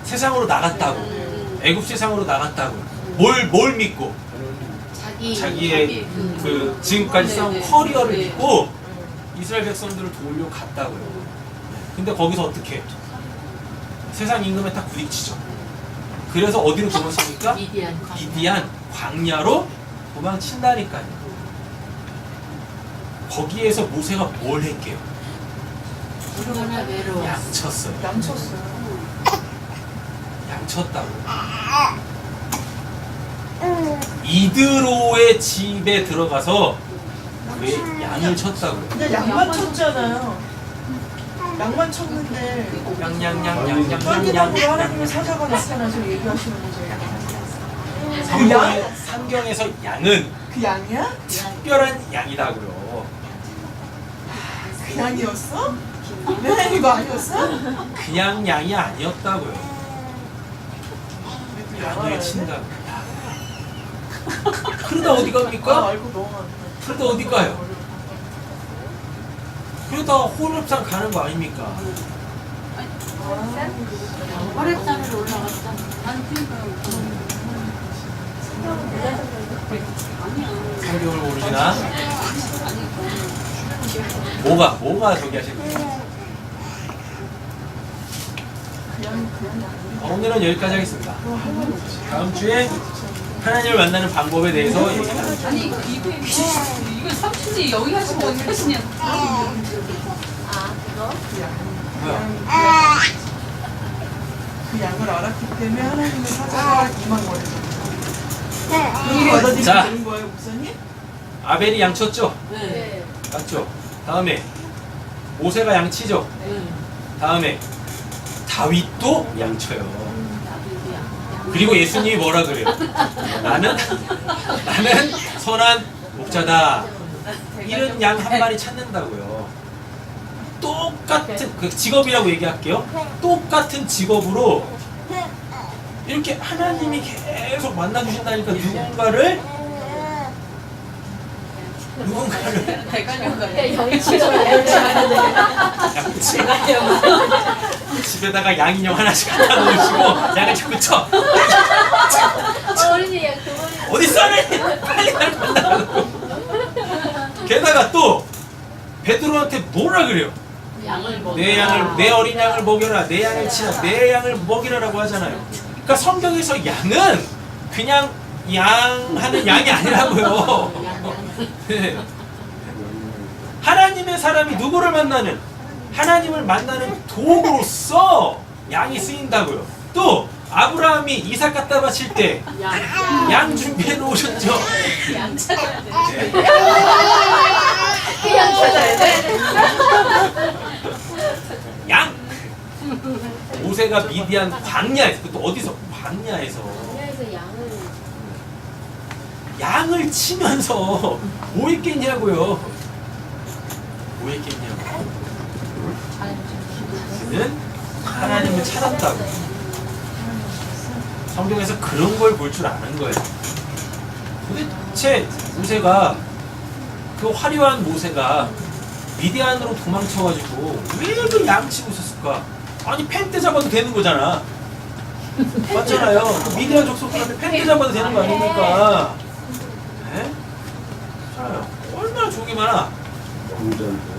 세상으로 나갔다고. 애굽 세상으로 나갔다고. 뭘 믿고? 자기의 그 지금까지 쌓은 커리어를 믿고 이스라엘 백성들을 도우려 갔다고요. 근데 거기서 어떻게? 세상 임금에 다 부딪히죠. 그래서 어디로 도망칩니까? 미디안 광야로 도망친다니까요. 거기에서 모세가 뭘 했게요? 얼마나 외로워. 양쳤어요. 양쳤어요. 양쳤다고. 이드로의 집에 들어가서 왜 양을 쳤다고요? 근데 양만 쳤잖아요. 양만 쳤는데 떨기나무로 하나님의 사자가 나타나서 얘기하시는 거죠. 성경에서 양은 그 양이야? 특별한 양이다고요. 그 양이었어? 네, 이거 아니었어? 그냥 양이 아니었다고요. 양을 친다고. 그러다 어디 갑니까? 알고 넘어갔네. 그러다 어디 가요? 그러다 호렙산 가는 거 아닙니까? 호렙산을 올라갔다. 아니 성경을 모르시나? 뭐가 저기 하시는 거예요? 오늘은 여기까지 하겠습니다. 다음 주에 하나님을 만나는 방법에 대해서 얘기합니다. 아니 이거 삼촌이 여기 하시면 어떻게 하시냐? 뭐야? 그 양을 알았기 때문에 하나님의 사자가 임한 거예요. 받아들이면 자. 되는 거예요, 목사님? 아벨이 양쳤죠? 네. 맞죠? 다음에 모세가 양치죠? 다음에 다윗도 양쳐요. 그리고 예수님이 뭐라 그래요? 나는 선한 목자다. 이런 양 한 마리 찾는다고요. 똑 똑같은 그 직업이라고 얘기할게요. 똑같은 직업으로 이렇게 하나님이 계속 만나주신다니까 누군가를 대관령가요. 양치 집에다가 양인형 하나씩 갖다 놓으시고 양을 자꾸 쳐. 어린이 양 그거는 어딨어 하나님 빨리 나를 만나라고. 게다가 또 베드로한테 뭐라 그래요? 양을 먹. 내 양을 내 어린 양을 먹여라, 내 양을 치라, 내 양을 먹이라라고 하잖아요. 그러니까 성경에서 양은 그냥 양 하는 양이 아니라고요. 네. 하나님의 사람이 누구를 만나는 하나님을 만나는 도구로서 양이 쓰인다고요. 또 아브라함이 이삭 갖다 바칠 때 양 준비해 놓으셨죠. 양 찾아야 돼. 네. 양 찾아야 돼. 양. 모세가 미디안 광야에서 또 어디서 광야에서 그래서 양을 치면서 뭐 했겠냐고요. 뭐 했겠냐고. 그는 하나님을 찾았다고. 성경에서 그런 걸 볼 줄 아는 거예요. 도대체 모세가 그 화려한 모세가 미디안으로 도망쳐가지고 왜 그 양 치고 있었을까? 아니 펜트 잡아도 되는 거잖아. 맞잖아요. 그 미디안 족속들한테 펜트 잡아도 되는 거 아닙니까? 네? 자, 얼마나 좋은 게 많아. 남자한테.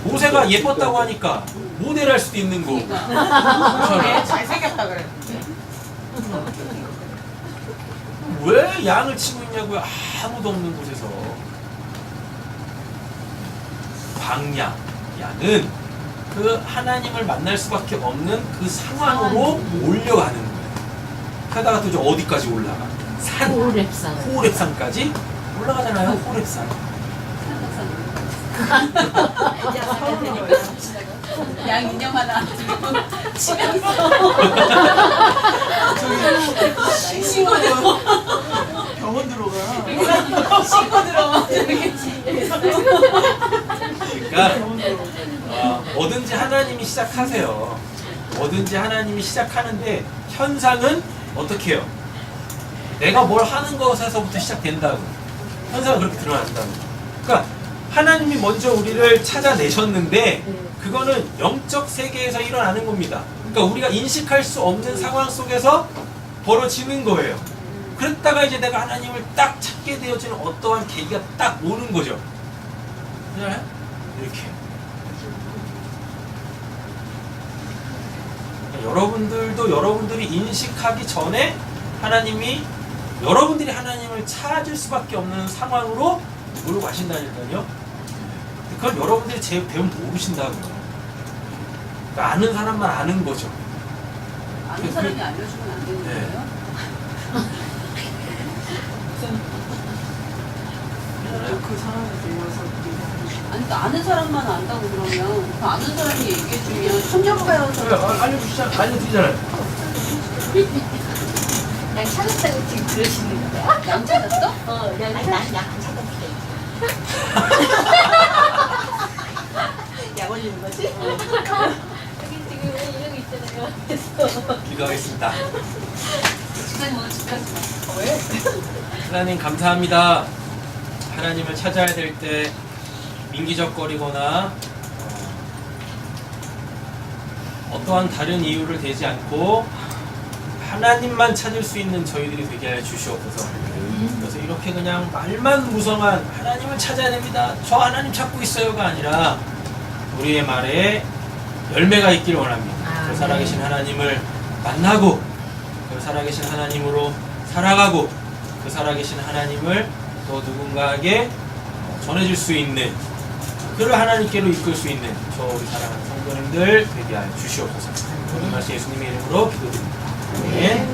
모세가 예뻤다고 하니까 모델 할 수도 있는 거고. 그렇잖아요. 잘생겼다 그래. 왜 양을 치고 있냐고요? 아무도 없는 곳에서. 광야, 양은 그 하나님을 만날 수밖에 없는 그 상황으로 몰려가는 거예요. 하다가 또 이제 어디까지 올라가? 산, 호렙산까지 올라가잖아요. 호렙산. 양 인형 하나 들고 치면서 싱싱하고 병원 들어가. 씻고 들어오면 이렇게 그러니까 병원 들어가. 뭐든지 하나님이 시작하세요. 뭐든지 하나님이 시작하는데 현상은 어떻게 해요? 내가 뭘 하는 것에서부터 시작된다고. 현상은 그렇게 드러난다고. 그러니까 하나님이 먼저 우리를 찾아내셨는데 그거는 영적 세계에서 일어나는 겁니다. 그러니까 우리가 인식할 수 없는 상황 속에서 벌어지는 거예요. 그랬다가 이제 내가 하나님을 딱 찾게 되어지는 어떠한 계기가 딱 오는 거죠. 그잖아요? 이렇게. 그러니까 여러분들도 여러분들이 인식하기 전에 하나님이 여러분들이 하나님을 찾을 수밖에 없는 상황으로 몰고 가신다니까요. 그걸 여러분들이 제 배움 모르신다고요. 그러니까 아는 사람만 아는 거죠. 아는 사람이 알려주면 안 되는 거예요? 그 상황에 들려서 아니 그러니까 아는 사람만 안다고 그러면 그 아는 사람이 얘기해주면 협력하여서 알려드리잖아요. 양 찾았다고 지금 그러시는 거야? 양 찾았어? 양 약 올리는 거지? 여기 지금 이런 거 있잖아요. 기도하겠습니다. 시간이 오늘 집까지 와. 왜? 하나님 감사합니다. 하나님을 찾아야 될 때 민기적거리거나 어떠한 다른 이유를 대지 않고 하나님만 찾을 수 있는 저희들이 되게 하여 주시옵소서. 그래서 이렇게 그냥 말만 무성한 하나님을 찾아야 됩니다. 저 하나님 찾고 있어요가 아니라 우리의 말에 열매가 있길 원합니다. 그 살아계신 하나님을 만나고 그 살아계신 하나님으로 살아가고 그 살아계신 하나님을 또 누군가에게 전해줄 수 있는 그를 하나님께로 이끌 수 있는 저 우리 사랑하는 성도님들 되게 하여 주시옵소서. 오늘 말씀 예수님의 이름으로 기도드립니다. 아멘.